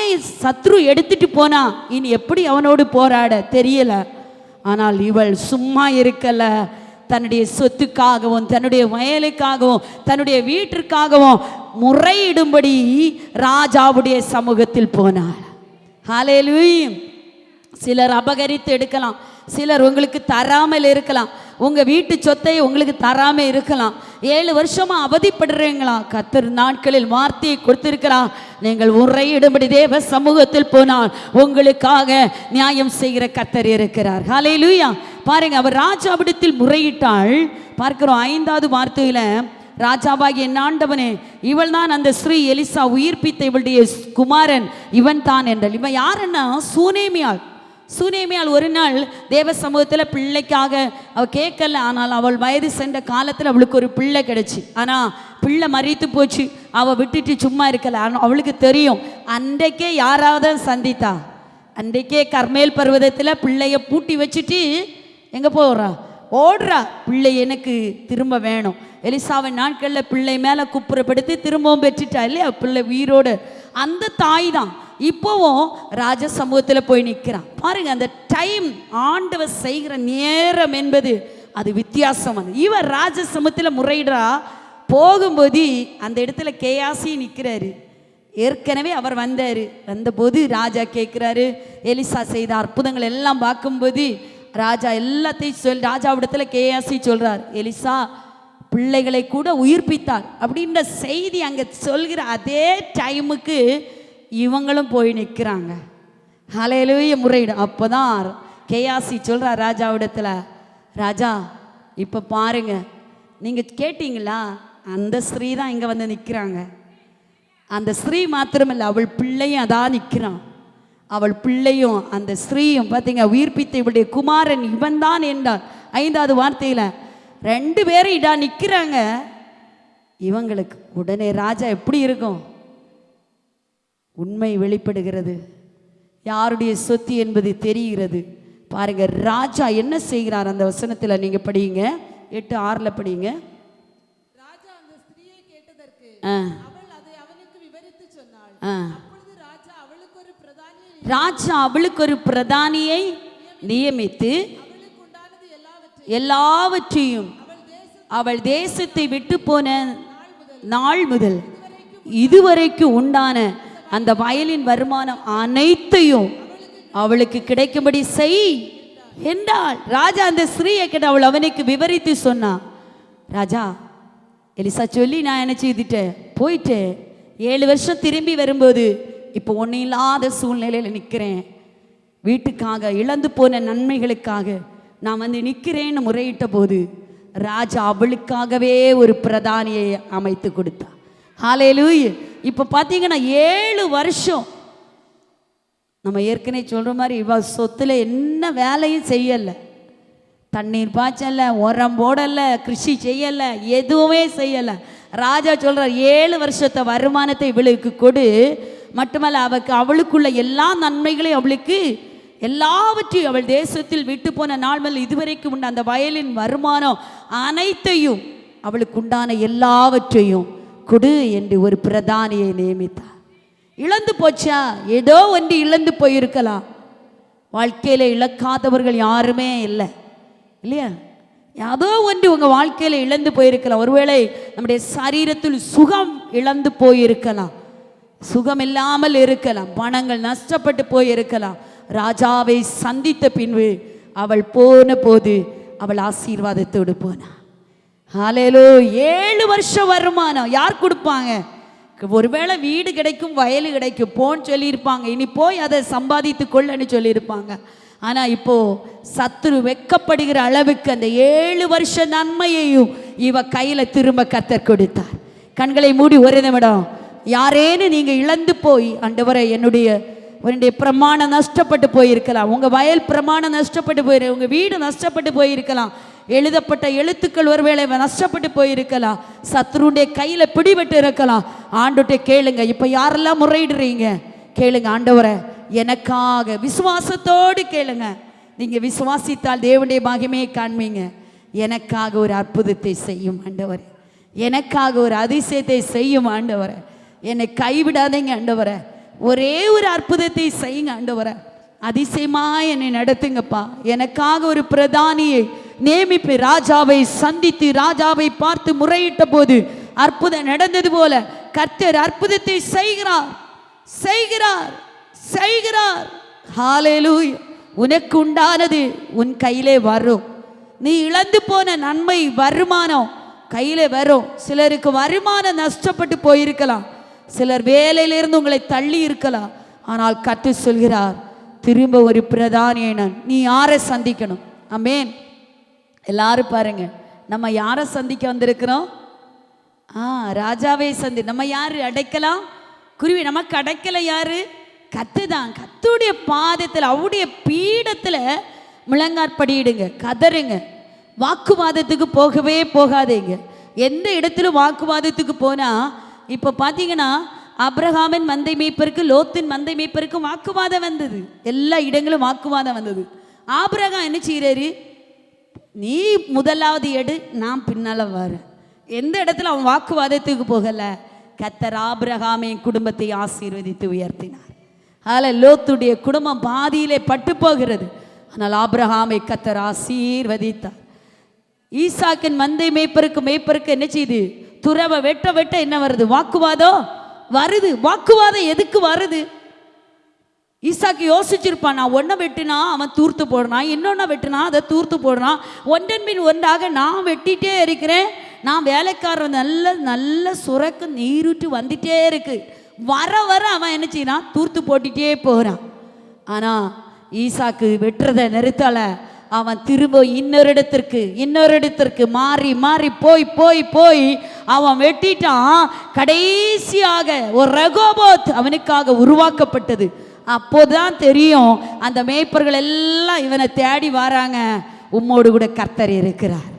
சத்ரு எடுத்துட்டு போனா இனி எப்படி அவனோடு போராட தெரியல. ஆனால் இவள் சும்மா இருக்கல, தன்னுடைய சொத்துக்காகவும் தன்னுடைய வயலுக்காகவும் தன்னுடைய வீட்டிற்காகவும் முறையிடும்படி ராஜாவுடைய சமூகத்தில் போனாள். ஹல்லேலூயா. சிலர் அபகரித்து எடுக்கலாம், சிலர் உங்களுக்கு தராமல் இருக்கலாம், உங்க வீட்டு சொத்தை உங்களுக்கு தராம இருக்கலாம். 7 வருஷமா அவதிப்படுறீங்களா? கர்த்தர் நாட்களில் வார்த்தையை கொடுத்திருக்கலாம், நீங்கள் முறையிடும்படி தேவ சமூகத்தில் போனால் உங்களுக்காக நியாயம் செய்கிற கர்த்தர் இருக்கிறார். ஹல்லேலூயா. பாருங்க, அவர் ராஜாவிடத்தில் முறையிட்டாள். பார்க்கிறோம் 5வது வார்த்தையில, ராஜாவாகிய என் ஆண்டவனே, இவள் தான் அந்த ஸ்ரீ எலிசா உயிர்ப்பித்த இவளுடைய குமாரன் இவன் தான் என்றாள். இவன் யாருன்னா சூனேமியாள். சூனேமியாள் ஒரு நாள் தேவ சமூகத்தில் பிள்ளைக்காக அவள் கேட்கல. ஆனால் அவள் வயது சென்ற காலத்தில் அவளுக்கு ஒரு பிள்ளை கிடைச்சி. ஆனால் பிள்ளை மறித்து போச்சு. அவள் விட்டுட்டு சும்மா இருக்கல. ஆனால் அவளுக்கு தெரியும், அன்றைக்கே யாராவது சந்தித்தா, அன்றைக்கே கர்மேல் பர்வதத்தில் பிள்ளைய பூட்டி வச்சுட்டு எங்கே போகிறா, ஓடுறா, பிள்ளை எனக்கு திரும்ப வேணும். எலிசாவின் நாட்களில் பிள்ளை மேலே குப்புறப்படுத்தி திரும்பவும் பெற்றுட்டா இல்லையா, பிள்ளை உயிரோடு. அந்த தாய் தான் இப்போவும் ராஜ சமூகத்தில் போய் நிற்கிறான். பாருங்க, அந்த டைம் ஆண்டவர் செய்கிற நேரம் என்பது அது வித்தியாசமானது. இவர் ராஜ சமூகத்தில் முறையிடா போகும்போது அந்த இடத்துல கேயாசி நிற்கிறாரு. ஏற்கனவே அவர் வந்தார். வந்தபோது ராஜா கேட்குறாரு, எலிசா செய்த அற்புதங்கள் எல்லாம் பார்க்கும்போது ராஜா எல்லாத்தையும் ராஜாவிடத்தில் கேயாசி சொல்கிறார், எலிசா பிள்ளைகளை கூட உயிர்ப்பித்தார் அப்படின்ற செய்தி அங்கே சொல்கிற அதே டைமுக்கு இவங்களும் போய் நிற்கிறாங்க. ஹல்லேலூயா, முறையிடும். அப்போ தான் கேயாசி சொல்கிறார் ராஜாவிடத்தில், ராஜா இப்போ பாருங்க, நீங்கள் கேட்டீங்களா, அந்த ஸ்திரீ தான் இங்கே வந்து நிற்கிறாங்க. அந்த ஸ்திரீ மாத்திரமில்லை, அவள் பிள்ளையும் அதான் நிற்கிறான். அவள் பிள்ளையும் அந்த ஸ்திரீயும் பார்த்தீங்க, உயிர்ப்பித்த இவளுடைய குமாரன் இவன் தான் என்றான். 5வது வார்த்தையில் 2 பேரும் இடா நிற்கிறாங்க. இவங்களுக்கு உடனே ராஜா எப்படி இருக்கும், உண்மை வெளிப்படுகிறது, யாருடைய சொத்து என்பது தெரிகிறது. பாருங்க, ராஜா என்ன செய்கிறார் அந்த வசனத்தில் நீங்க படிங்க, 8:6 படிங்க. ராஜா அந்த ஸ்திரீயை கேட்டதற்கு அவள் அதை அவனுக்கு விவரித்து சொன்னாள். அப்பொழுது ராஜா அவளுக்கு ஒரு பிரதானியை நியமித்து எல்லாவற்றையும் அவள் தேசத்தை விட்டு போன நாள் முதல் இதுவரைக்கும் உண்டான அந்த வயலின் வருமானம் அனைத்தையும் அவளுக்கு கிடைக்கும்படி செய் என்றாள். ராஜா அந்த ஸ்திரீயை கேட்டு அவள் அவனுக்கு விவரித்து சொன்னான். ராஜா, எலிசா சொல்லி நான் என்ன செய்துட்டேன், போயிட்டேன். 7 வருஷம் திரும்பி வரும்போது இப்போ ஒன்றும் இல்லாத சூழ்நிலையில் நிற்கிறேன். வீட்டுக்காக இழந்து போன நன்மைகளுக்காக நான் வந்து நிற்கிறேன்னு முறையிட்ட போது ராஜா அவளுக்காகவே ஒரு பிரதானியை அமைத்து கொடுத்தா. ஹல்லேலூயா. இப்போ பார்த்தீங்கன்னா 7 வருஷம் நம்ம ஏற்கனவே சொல்கிற மாதிரி இவ சொத்தில் என்ன வேலையும் செய்யலை, தண்ணீர் பாய்ச்சலை, உரம் போடலை, கிருஷி செய்யலை, எதுவுமே செய்யலை. ராஜா சொல்கிறார் 7 வருஷத்தை வருமானத்தை இவளுக்கு கொடு, மட்டுமல்ல அவளுக்குள்ள எல்லா நன்மைகளையும் அவளுக்கு எல்லாவற்றையும் அவள் தேசத்தில் விட்டு போன நாள் முதல் இதுவரைக்கும் உண்ட அந்த வயலின் வருமானம் அனைத்தையும் அவளுக்கு உண்டான எல்லாவற்றையும் கொடு என்று ஒரு பிரதானியை நியமித்தார். இழந்து போச்சா, ஏதோ ஒன்று இழந்து போயிருக்கலாம். வாழ்க்கையில் இழக்காதவர்கள் யாருமே இல்லை இல்லையா? ஏதோ ஒன்று உங்கள் வாழ்க்கையில் இழந்து போயிருக்கலாம். ஒருவேளை நம்முடைய சரீரத்தில் சுகம் இழந்து போயிருக்கலாம், சுகம் இல்லாமல் இருக்கலாம், பணங்கள் நஷ்டப்பட்டு போயிருக்கலாம். ராஜாவை சந்தித்த பின்பு அவள் போன போது அவள் ஆசீர்வாதத்தோடு போனா. ஹalleluya. 7 வருஷம் வருமானம் யார் கொடுப்பாங்க? ஒருவேளை வீடு கிடைக்கும், வயல் கிடைக்கும், போன்னு சொல்லியிருப்பாங்க. இனி போய் அதை சம்பாதித்து கொள்ளன்னு சொல்லியிருப்பாங்க. ஆனால் இப்போ சத்துரு வெட்கப்படுகிற அளவுக்கு அந்த 7 வருஷ நன்மையையும் இவ கையில் திரும்ப கர்த்தர் கொடுத்தார். கண்களை மூடி ஒரு நிமிடம், யாரேன்னு நீங்கள் இழந்து போய், ஆண்டவரே என்னுடைய பிரமாணம் நஷ்டப்பட்டு போயிருக்கலாம், உங்கள் வயல் பிரமாணம் நஷ்டப்பட்டு போயிரு, உங்கள் வீடு நஷ்டப்பட்டு போயிருக்கலாம், எழுதப்பட்ட எழுத்துக்கள் ஒருவேளை நஷ்டப்பட்டு போயிருக்கலாம், சத்ருடைய கையில் பிடிபட்டு இருக்கலாம். ஆண்டுகிட்ட கேளுங்க. இப்போ யாரெல்லாம் முறையிடுறீங்க கேளுங்க, ஆண்டவரை எனக்காக விசுவாசத்தோடு கேளுங்க. நீங்கள் விசுவாசித்தால் தேவனுடைய மகிமையை காண்பீங்க. எனக்காக ஒரு அற்புதத்தை செய்யும் ஆண்டவரே, எனக்காக ஒரு அதிசயத்தை செய்யும் ஆண்டவரே, என்னை கைவிடாதீங்க ஆண்டவரே, ஒரே ஒரு அற்புதத்தை செய்யுங்க ஆண்டவரே, அதிசயமா என்னை நடத்துங்கப்பா. எனக்காக ஒரு பிரதானியை நியமிப்பு. ராஜாவை சந்தித்து ராஜாவை பார்த்து முறையிட்ட போது அற்புதம் நடந்தது போல கர்த்தர் அற்புதத்தை செய்கிறார் செய்கிறார் செய்கிறார். ஹalleluya. உனக்கு உண்டானது உன் கையிலே வரும். நீ இழந்து போன நன்மை வருமானம் கையிலே வரும். சிலருக்கு வருமானம் நஷ்டப்பட்டு போயிருக்கலாம், சிலர் வேலையிலிருந்து உங்களை தள்ளி இருக்கலாம். ஆனால் கர்த்தர் சொல்கிறார், திரும்ப ஒரு பிரதானியை நீ யாரை சந்திக்கணும்? ஆமென். எல்லாரும் பாருங்க, நம்ம யாரை சந்திக்க வந்திருக்கிறோம்? ராஜாவை நம்ம யாரு அடைக்கலாம்? குருவி நமக்கு அடைக்கல யாரு? கத்து தான். கத்துடைய பாதத்தில் அவருடைய பீடத்தில் முழங்காற்படியிடுங்க, கதறுங்க. வாக்குவாதத்துக்கு போகவே போகாதீங்க. எந்த இடத்துலையும் வாக்குவாதத்துக்கு போனால், இப்போ பார்த்தீங்கன்னா ஆபிரகாமின் மந்தை மேய்ப்பருக்கு லோத்தின் மந்தை மேய்ப்பருக்கும் வாக்குவாதம் வந்தது. எல்லா இடங்களும் வாக்குவாதம் வந்தது. ஆபிரகாம் என்ன செய்கிறாரு? நீ முதலாவது எடு, நான் பின்னால் வரேன். எந்த இடத்துல அவன் வாக்குவாதத்துக்கு போகலை. கர்த்தர் ஆபிரகாமின் குடும்பத்தை ஆசீர்வதித்து உயர்த்தினார். அதில் லோத்துடைய குடும்பம் பாதியிலே பட்டு போகிறது. ஆனால் ஆபிரகாமை கர்த்தர் ஆசீர்வதித்தார். ஈசாக்கின் மந்தை மேய்ப்பருக்கு என்ன செய்து? துறவை வெட்ட வெட்ட என்ன வருது? வாக்குவாதம் வருது. வாக்குவாதம் எதுக்கு வருது? ஈசாக்கு யோசிச்சிருப்பான், நான் ஒன்றை வெட்டினா அவன் தூர்த்து போடுறான், இன்னொன்று வெட்டினா அதை தூர்த்து போடுறான், ஒன்றன் பின் ஒன்றாக நான் வெட்டிகிட்டே இருக்கிறேன், நான் வேலைக்காரன் நல்ல நல்ல சுரக்கு நீருட்டு வந்துட்டே இருக்கு. வர வர அவன் என்ன செய்யறான்? தூர்த்து போட்டுட்டே போகிறான். ஆனால் ஈசாக்கு வெட்டுறதை நிறுத்தலை. அவன் திரும்ப இன்னொரு இடத்திற்கு மாறி மாறி போய் போய் போய் அவன் வெட்டிட்டான். கடைசியாக ஒரு ரெகோபோத் அவனுக்காக உருவாக்கப்பட்டது. அப்போதான் தெரியும், அந்த மேய்ப்பர்கள் எல்லாம் இவனை தேடி வராங்க, உம்மோடு கூட கர்த்தர் இருக்கிறார்.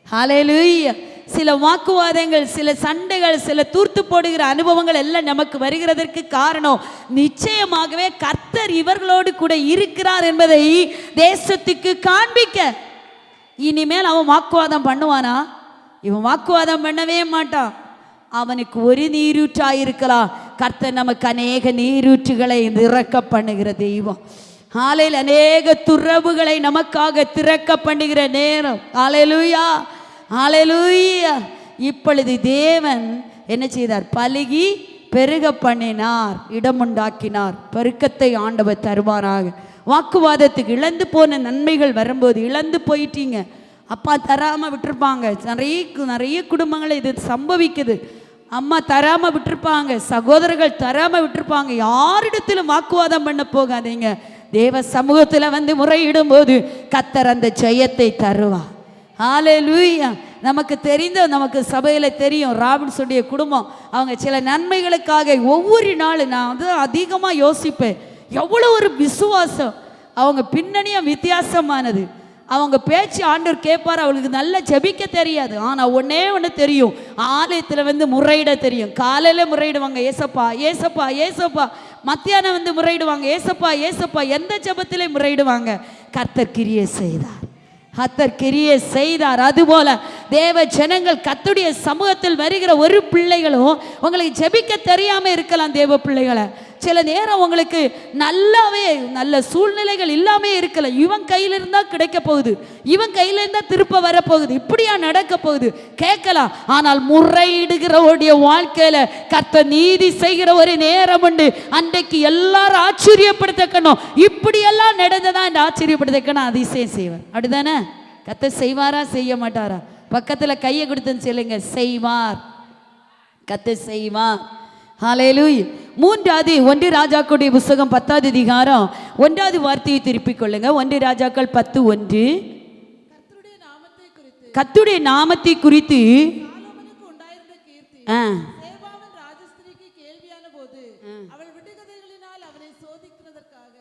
ஹல்லேலூயா. சில வாக்குவாதங்கள், சில சண்டைகள், சில தூர்த்து போடுகிற அனுபவங்கள் எல்லாம் நமக்கு வருகிறதற்கு காரணம் நிச்சயமாகவே கர்த்தர் இவர்களோடு கூட இருக்கிறார் என்பதை தேசத்துக்கு காண்பிக்க. இனிமேல் அவன் வாக்குவாதம் பண்ணுவானா? இவன் வாக்குவாதம் பண்ணவே மாட்டான். அவனுக்கு ஒரு நீரூற்றாயிருக்கலாம். கர்த்தர் நமக்கு அநேக நீரூற்றுகளை திறக்க பண்ணுகிற தெய்வம். ஆலையில் அநேக துறவுகளை நமக்காக திறக்க பண்ணுகிற நேரம். ஹல்லேலூயா, ஹல்லேலூயா. இப்பொழுது தேவன் என்ன செய்தார்? பலுகி பெருக பண்ணினார், இடமுண்டாக்கினார். பெருக்கத்தை ஆண்டவர் தருவாராக. வாக்குவாதத்துக்கு இழந்து போன நன்மைகள் வரும்போது, இழந்து போயிட்டீங்க, அப்பா தராமல் விட்டுருப்பாங்க. நிறைய குடும்பங்கள் இது சம்பவிக்குது. அம்மா தராமல் விட்டுருப்பாங்க, சகோதரர்கள் தராமல் விட்டுருப்பாங்க. யாரிடத்திலும் வாக்குவாதம் பண்ண போகாதீங்க. தேவ சமூகத்தில் வந்து முறையிடும் போது கர்த்தர் அந்த ஜெயத்தை தருவார். ஹல்லேலூயா. நமக்கு நமக்கு சபையில் தெரியும், ராபின்ஸுடைய குடும்பம் அவங்க சில நன்மைகளுக்காக ஒவ்வொரு நாளும் நான் வந்து அதிகமாக யோசிப்பேன். எவ்வளோ ஒரு விசுவாசம், அவங்க பின்னணியும் வித்தியாசமானது. அவங்க பேச்சு ஆண்டவர் கேட்பார். அவளுக்கு நல்லா ஜெபிக்க தெரியாது, ஆனால் ஒன்று தெரியும், ஆலயத்தில் வந்து முறையிட தெரியும். காலையில் முறையிடுவாங்க, ஏசப்பா ஏசப்பா ஏசப்பா. மத்தியானம் வந்து முறையிடுவாங்க, ஏசப்பா ஏசப்பா. எந்த ஜெபத்திலே முறையிடுவாங்க? கர்த்தர் கிரியை செய்தார், கர்த்தர் கிரியை செய்தார். அதுபோல தேவ ஜனங்கள் கர்த்தருடைய சமூகத்தில் வருகிற ஒரு பிள்ளைகளும் உங்களுக்கு ஜெபிக்க தெரியாமல் இருக்கலாம். தேவ பிள்ளைகளை சில நேரம் உங்களுக்கு நல்லாவே நல்ல சூழ்நிலைகள் இல்லாமே இருக்கல. இவன் கையில் இருந்தால் கிடைக்க போகுது, இவன் கையில் இருந்தால் திருப்ப வரப்போகுது, இப்படியா நடக்க போகுது கேட்கலாம். ஆனால் முறையிடுகிறவருடைய வாழ்க்கையில கர்த்தர் நீதி செய்கிற ஒரு நேரம் உண்டு. அன்றைக்கு எல்லாரும் ஆச்சரியப்படுத்தக்கணும், இப்படியெல்லாம் நடந்ததா என்று ஆச்சரியப்படுத்தக்கணும், அதிசயம் செய்வார். அப்படிதானே? கர்த்தர் செய்வாரா செய்ய மாட்டாரா? பக்கத்துல கையை கொடுத்துன்னு சொல்லுங்க, செய்வார். கர்த்தர் செய்வார். ஹல்லேலூயா. மூன்றாவது 1 ராஜாக்களுடைய புத்தகம் 10வது அதிகாரம் 1வது வார்த்தையை திருப்பிக் கொள்ளுங்க. 1 ராஜாக்கள் 10:1. கர்த்தருடைய நாமத்தை குறித்து கர்த்தருடைய நாமத்தை குறித்து சாலொமோனுக்கு உண்டாயிருந்த கீர்த்தி சேபாவின் ராஜஸ்திரிக்கு கேள்வியான போது அவள் விடுகதைகளினால் அவனை சோதிக்கிறதற்காக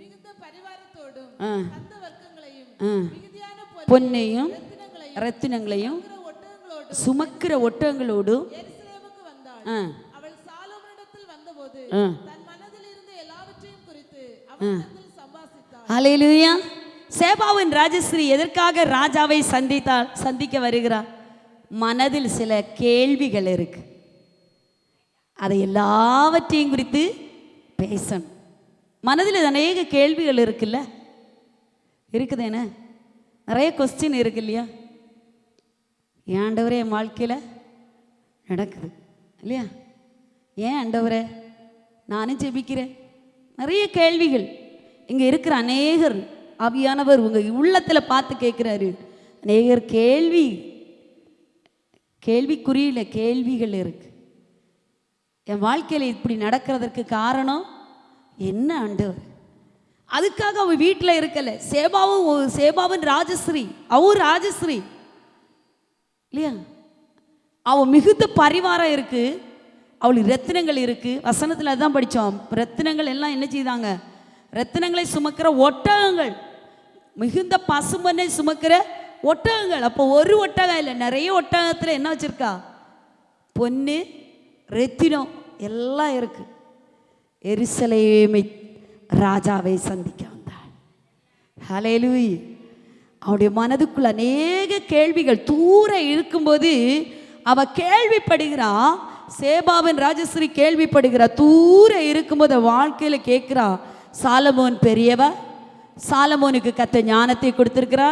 மிகுந்த பரிவாரத்தோடும் அந்த வர்க்கங்களையும் மிகுதியான பொன்னையும் ரத்தினங்களையும் ஒட்டகங்களோடும் சுமக்கிற ஒட்டகங்களோடும் எருசலேமுக்கு வந்தாள். அவள் சாலொமோனிடத்தில் வந்தபோது தன் மனதில் இருந்த எல்லாவற்றையும் குறித்து அவனிடத்தில் சம்பாஷித்தாள். ஹல்லேலூயா. சேபாவின் ராஜஸ்ரீ எதற்காக ராஜாவை சந்திக்க வருகிறார்? மனதில் சில கேள்விகள் இருக்கு. அதை எல்லாவற்றையும் குறித்து பேசணும். மனதில் அநேக கேள்விகள் இருக்குல்ல, இருக்குதேன, நிறைய கொஸ்டின் இருக்கு இல்லையா? ஏன் ஆண்டவரே என் வாழ்க்கையில் நடக்குது இல்லையா? ஏன் ஆண்டவரே நானும் ஜெபிக்கிறேன்? நிறைய கேள்விகள் இங்கே இருக்கிற அநேகர் ஆவியானவர் உங்கள் உள்ளத்தில் பார்த்து கேட்குறாரு. அநேகர் கேள்விக்குறியில் கேள்விகள் இருக்கு. என் வாழ்க்கையில் இப்படி நடக்கிறதுக்கு காரணம் என்ன ஆண்டவர்? அதுக்காக அவள் வீட்டில் இருக்கலை. சேபாவின் ராஜஸ்ரீ, அவன் ராஜஸ்ரீ இல்லையா? அவள் மிகுந்த பரிவாரம் இருக்கு, அவளுக்கு ரத்தினங்கள் இருக்கு. வசனத்தில் அதுதான் படித்தோம். ரத்தினங்கள் எல்லாம் என்ன செய்தாங்க? ரத்தினங்களை சுமக்கிற ஒட்டகங்கள், மிகுந்த பசுமனை சுமக்கிற ஒட்டகங்கள். அப்போ ஒரு ஒட்டகம் இல்லை, நிறைய ஒட்டகத்தில் என்ன வச்சிருக்கா? பொன்னு ரத்தினம் எல்லாம் இருக்கு. எருசலேமை ராஜாவை சந்திக்க வந்தாள். ஹல்லேலூயா. அவருடைய மனதுக்குள்ள அநேக கேள்விகள் தூர இருக்கும்போது அவ கேள்விப்படுகிறா. சேபாவின் ராஜஸ்ரீ கேள்விப்படுகிறா. தூர இருக்கும்போது வாழ்க்கையில் கேட்குறா, சாலமோன் பெரியவ, சாலமோனுக்கு கத்த ஞானத்தை கொடுத்துருக்கிறா,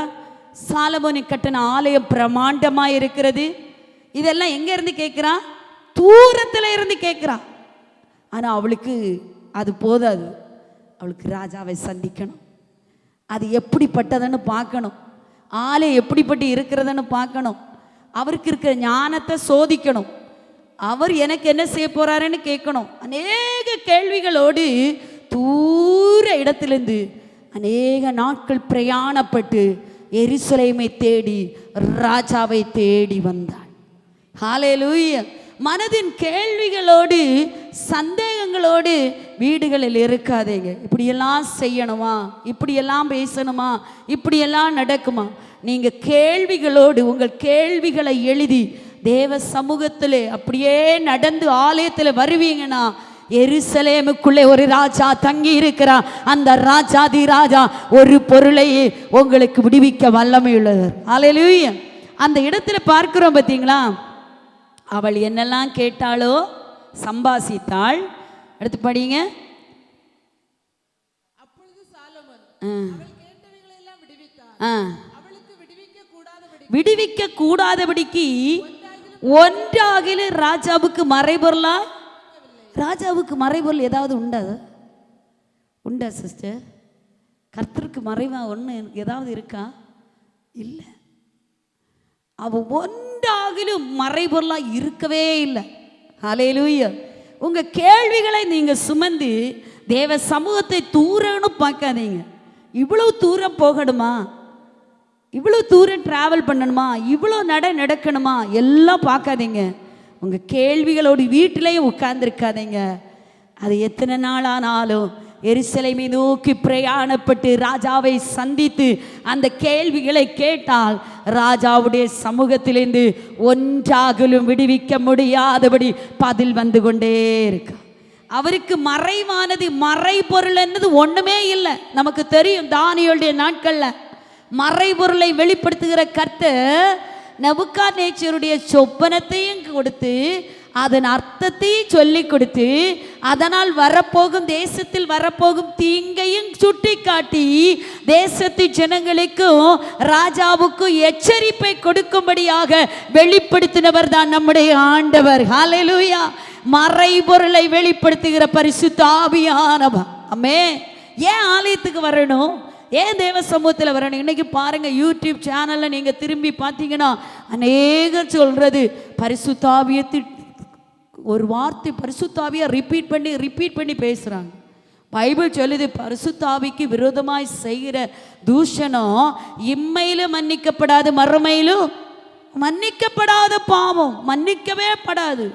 சாலமோனுக்கு கட்டின ஆலயம் பிரமாண்டமாக இருக்கிறது. இதெல்லாம் எங்கே இருந்து கேட்குறா? தூரத்தில் இருந்து கேட்குறா. ஆனால் அவளுக்கு அது போதாது. அவளுக்கு ராஜாவை சந்திக்கணும். அது எப்படிப்பட்டதுன்னு பார்க்கணும். ஆலயம் எப்படிப்பட்டு இருக்கிறதுன்னு பார்க்கணும். அவருக்கு இருக்கிற ஞானத்தை சோதிக்கணும். அவர் எனக்கு என்ன செய்ய போறாருன்னு கேட்கணும். அநேக கேள்விகளோடு தூர இடத்திலிருந்து அநேக நாட்கள் பிரயாணப்பட்டு எருசலேமை தேடி ராஜாவை தேடி வந்தாள். ஹல்லேலூயா. மனதின் கேள்விகளோடு சந்தேகங்களோடு வீடுகளில் இருக்காதீங்க. இப்படியெல்லாம் செய்யணுமா, இப்படியெல்லாம் பேசணுமா, இப்படியெல்லாம் நடக்குமா? நீங்கள் கேள்விகளோடு உங்கள் கேள்விகளை எழுதி தேவ சமூகத்தில் அப்படியே நடந்து ஆலயத்தில் வருவீங்கன்னா, எருசலேமுக்குள்ளே ஒரு ராஜா தங்கி இருக்கிறார். அந்த ராஜாதி ராஜா ஒரு பொருளையே உங்களுக்கு விடுவிக்க வல்லமை உள்ளவர். ஹல்லேலூயா. அந்த இடத்துல பார்க்கிறோம் பார்த்தீங்களா? அவள் என்னெல்லாம் கேட்டாளோ சம்பாசித்தாள். அடுத்து படிங்க. அப்பொழுது சாலொமோன் அவள் கேட்டவைகளை எல்லாம் விடுவித்தான். அவளுக்கு விடுவிக்க கூடாதபடிக்கு ஒன்றாகிலும் ராஜாவுக்கு மறைபொருளா? ராஜாவுக்கு மறைபொருள் ஏதாவது உண்டா சிஸ்டர்? கர்த்தருக்கு மறைவா ஒன்று ஏதாவது இருக்கா? இல்லை. அவ ஒன்றாகிலும் மறைபொருளா இருக்கவே இல்லை. ஹல்லேலூயா. உங்க கேள்விகளை நீங்க சுமந்து தேவ சமூகத்தை தூரன்னு பார்க்காதீங்க. இவ்வளவு தூரம் போகணுமா, இவ்வளோ தூரம் டிராவல் பண்ணணுமா, இவ்வளோ நடக்கணுமா, எல்லாம் பார்க்காதீங்க. உங்கள் கேள்விகளோடு வீட்டிலையும் உட்கார்ந்துருக்காதீங்க. அது எத்தனை நாள் ஆனாலும் எருசலேமை நோக்கி பிரயாணப்பட்டு ராஜாவை சந்தித்து அந்த கேள்விகளை கேட்டால் ராஜாவுடைய சமூகத்திலிருந்து ஒன்றாகலும் விடுவிக்க முடியாதபடி பதில் வந்து கொண்டே இருக்கு. அவருக்கு மறைவானது மறைபொருள் என்னது ஒன்றுமே இல்லை. நமக்கு தெரியும் தானியேலுடைய நாட்களில் மறைபொருளை வெளிப்படுத்துகிற கர்த்தர் நெபுகாத்நேச்சருடைய சொப்பனத்தையும் கொடுத்து அதன் அர்த்தத்தையும் சொல்லி கொடுத்து அதனால் வரப்போகும் தேசத்தில் வரப்போகும் தீங்கையும் சுட்டி காட்டி தேசத்து ஜனங்களுக்கும் ராஜாவுக்கும் எச்சரிப்பை கொடுக்கும்படியாக வெளிப்படுத்தினவர் தான் நம்முடைய ஆண்டவர். ஹல்லேலூயா. மறைபொருளை வெளிப்படுத்துகிற பரிசுத்த ஆவியானவர். ஆமென். ஏன் ஆலயத்துக்கு வரணும்? ஏன் தேவ சமூகத்தில் வரணும்? இன்னைக்கு பாருங்க, யூடியூப் சேனல்ல நீங்க திரும்பி பார்த்தீங்கன்னா அநேகர் சொல்றது பரிசுத்தாவியத்தை, ஒரு வார்த்தை பரிசுத்தாவியை ரிப்பீட் பண்ணி பேசுறாங்க. பைபிள் சொல்லுது, பரிசுத்தாவிக்கு விரோதமாய் செய்கிற தூஷணம் இம்மையிலும் மன்னிக்கப்படாது, மறுமையிலும் மன்னிக்கப்படாத பாவம், மன்னிக்கவே படாது.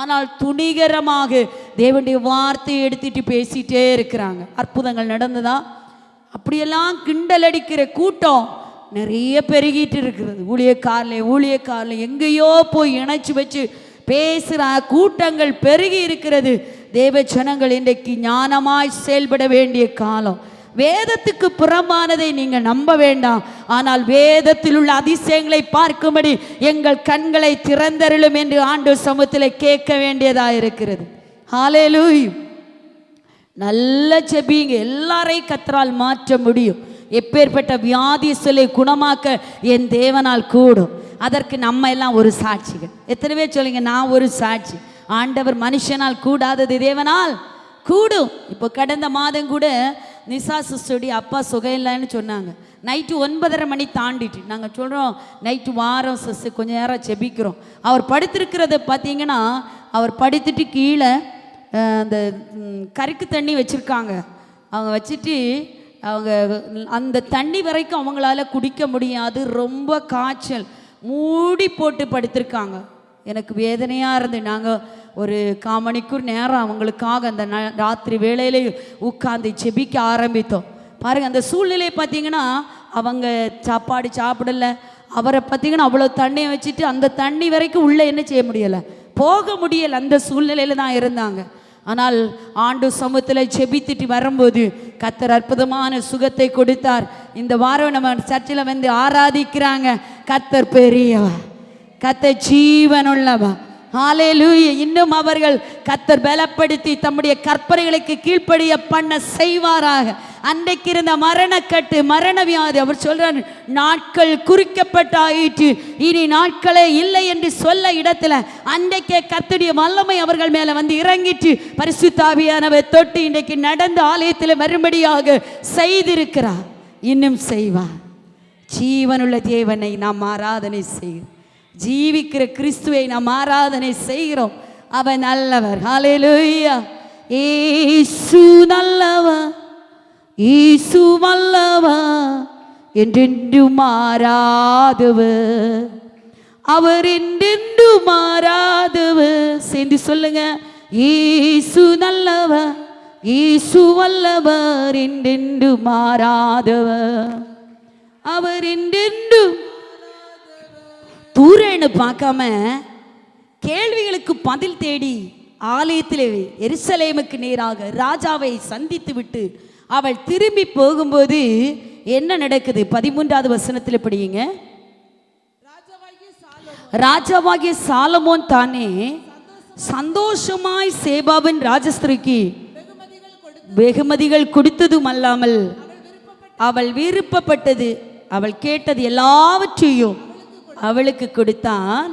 ஆனால் துணிகரமாக தேவனுடைய வார்த்தையை எடுத்துட்டு பேசிட்டே இருக்கிறாங்க. அற்புதங்கள் நடந்ததா? அப்படியெல்லாம் கிண்டல் அடிக்கிற கூட்டம் நிறைய பெருகிட்டு இருக்கிறது. ஊழியக்காரில் எங்கேயோ போய் இணைச்சி வச்சு பேசுகிற கூட்டங்கள் பெருகி இருக்கிறது. தேவ ஜனங்கள் இன்றைக்கு ஞானமாய் செயல்பட வேண்டிய காலம். வேதத்துக்கு புறம்பானதை நீங்கள் நம்ப வேண்டாம். ஆனால் வேதத்தில் உள்ள அதிசயங்களை பார்க்கும்படி எங்கள் கண்களை திறந்தருளும் என்று ஆண்டவர் சமூகத்தில் கேட்க வேண்டியதாக இருக்கிறது. ஹல்லேலூயா. நல்ல ஜெபிங்க, எல்லாரையும் கர்த்தரால் மாற்ற முடியும். எப்பேற்பட்ட வியாதியை குணமாக்க என் தேவனால் கூடும். அதற்கு நம்ம எல்லாம் ஒரு சாட்சிகள். எத்தனை பேர் சொல்லுங்க, நான் ஒரு சாட்சி. ஆண்டவர் மனுஷனால் கூடாதது தேவனால் கூடும். இப்போ கடந்த மாதம் கூட நிசா சிஸ்டருடைய அப்பா சுகையில்லைன்னு சொன்னாங்க. நைட்டு 9:30 மணி தாண்டிட்டு நாங்கள் சொல்கிறோம், நைட்டு வாரம் சிஸ்டர் கொஞ்சம் நேரம் செபிக்கிறோம். அவர் படுத்திருக்கிறத பார்த்தீங்கன்னா, அவர் படுத்துட்டு கீழே அந்த கருக்கு தண்ணி வச்சுருக்காங்க. அவங்க வச்சுட்டு அவங்க அந்த தண்ணி வரைக்கும் அவங்களால குடிக்க முடியாது. ரொம்ப காய்ச்சல், மூடி போட்டு படுத்திருக்காங்க. எனக்கு வேதனையாக இருந்து நாங்கள் ஒரு 1/4 மணிக்கூர் நேரம் அவங்களுக்காக அந்த ராத்திரி வேளையிலே உட்காந்து செபிக்க ஆரம்பித்தோம். பாருங்கள், அந்த சூழ்நிலையை பார்த்தீங்கன்னா அவங்க சாப்பாடு சாப்பிடலை. அவரை பார்த்தீங்கன்னா அவ்வளோ தண்ணியை வச்சுட்டு அந்த தண்ணி வரைக்கும் உள்ளே என்ன செய்ய முடியலை, போக முடியலை. அந்த சூழ்நிலையில் தான் இருந்தாங்க. ஆனால் ஆண்டு சமூகத்தில் செபித்துட்டு வரும்போது கர்த்தர் அற்புதமான சுகத்தை கொடுத்தார். இந்த வாரம் நம்ம சர்ச்சில் வந்து ஆராதிக்கிறாங்க. கர்த்தர் பெரியவர், கர்த்தர் ஜீவனுள்ளவர். ஹல்லேலூயா. இன்னும் அவர்கள் கர்த்தர் பலப்படுத்தி தம்முடைய கற்பனைகளுக்கு கீழ்ப்படிய பண்ண செய்வாராக. அன்றைக்கு இருந்த மரணக்கட்டு, மரண வியாதி, அவர் சொல்றார், நாட்கள் குறிக்கப்பட்டாயிற்று, இனி நாட்களே இல்லை என்று சொல்ல இடத்துல அன்றைக்கே கர்த்தருடைய வல்லமை அவர்கள் மேலே வந்து இறங்கிட்டு பரிசுத்த ஆவியானவர் தொட்டு இன்றைக்கு நடந்த ஆலயத்தில் வரும்படியாக செய்திருக்கிறார். இன்னும் செய்வார். ஜீவனுள்ள தேவனை நாம் ஆராதனை செய்கிறோம். ஜீவிக்கிற கிறிஸ்துவை நாம் ஆராதனை செய்கிறோம். அவர் நல்லவர். ஹல்லேலூயா. இயேசு நல்லவர், இயேசு வல்லவர், என்றென்றும் மாறாதவர், அவர் என்றென்றும் மாறாதவர். சேர்ந்து சொல்லுங்க, இயேசு நல்லவர், இயேசு வல்லவர், என்றென்றும் மாறாதவர், அவர் என்றென்றும். தூரன்னு பார்க்காம கேள்விகளுக்கு பதில் தேடி ஆலயத்திலே எருசலேமுக்கு நேராக ராஜாவை சந்தித்து விட்டு அவள் திரும்பி போகும்போது என்ன நடக்குது? 13வது வசனத்தில் படியுங்க. ராஜாவாகிய சாலமோன் தானே சந்தோஷமாய் சேபாவின் ராஜஸ்திரிக்கு வெகுமதிகள் கொடுத்ததும் அல்லாமல் அவள் விருப்பப்பட்டது, அவள் கேட்டது எல்லாவற்றையும் அவளுக்கு கொடுத்தான்.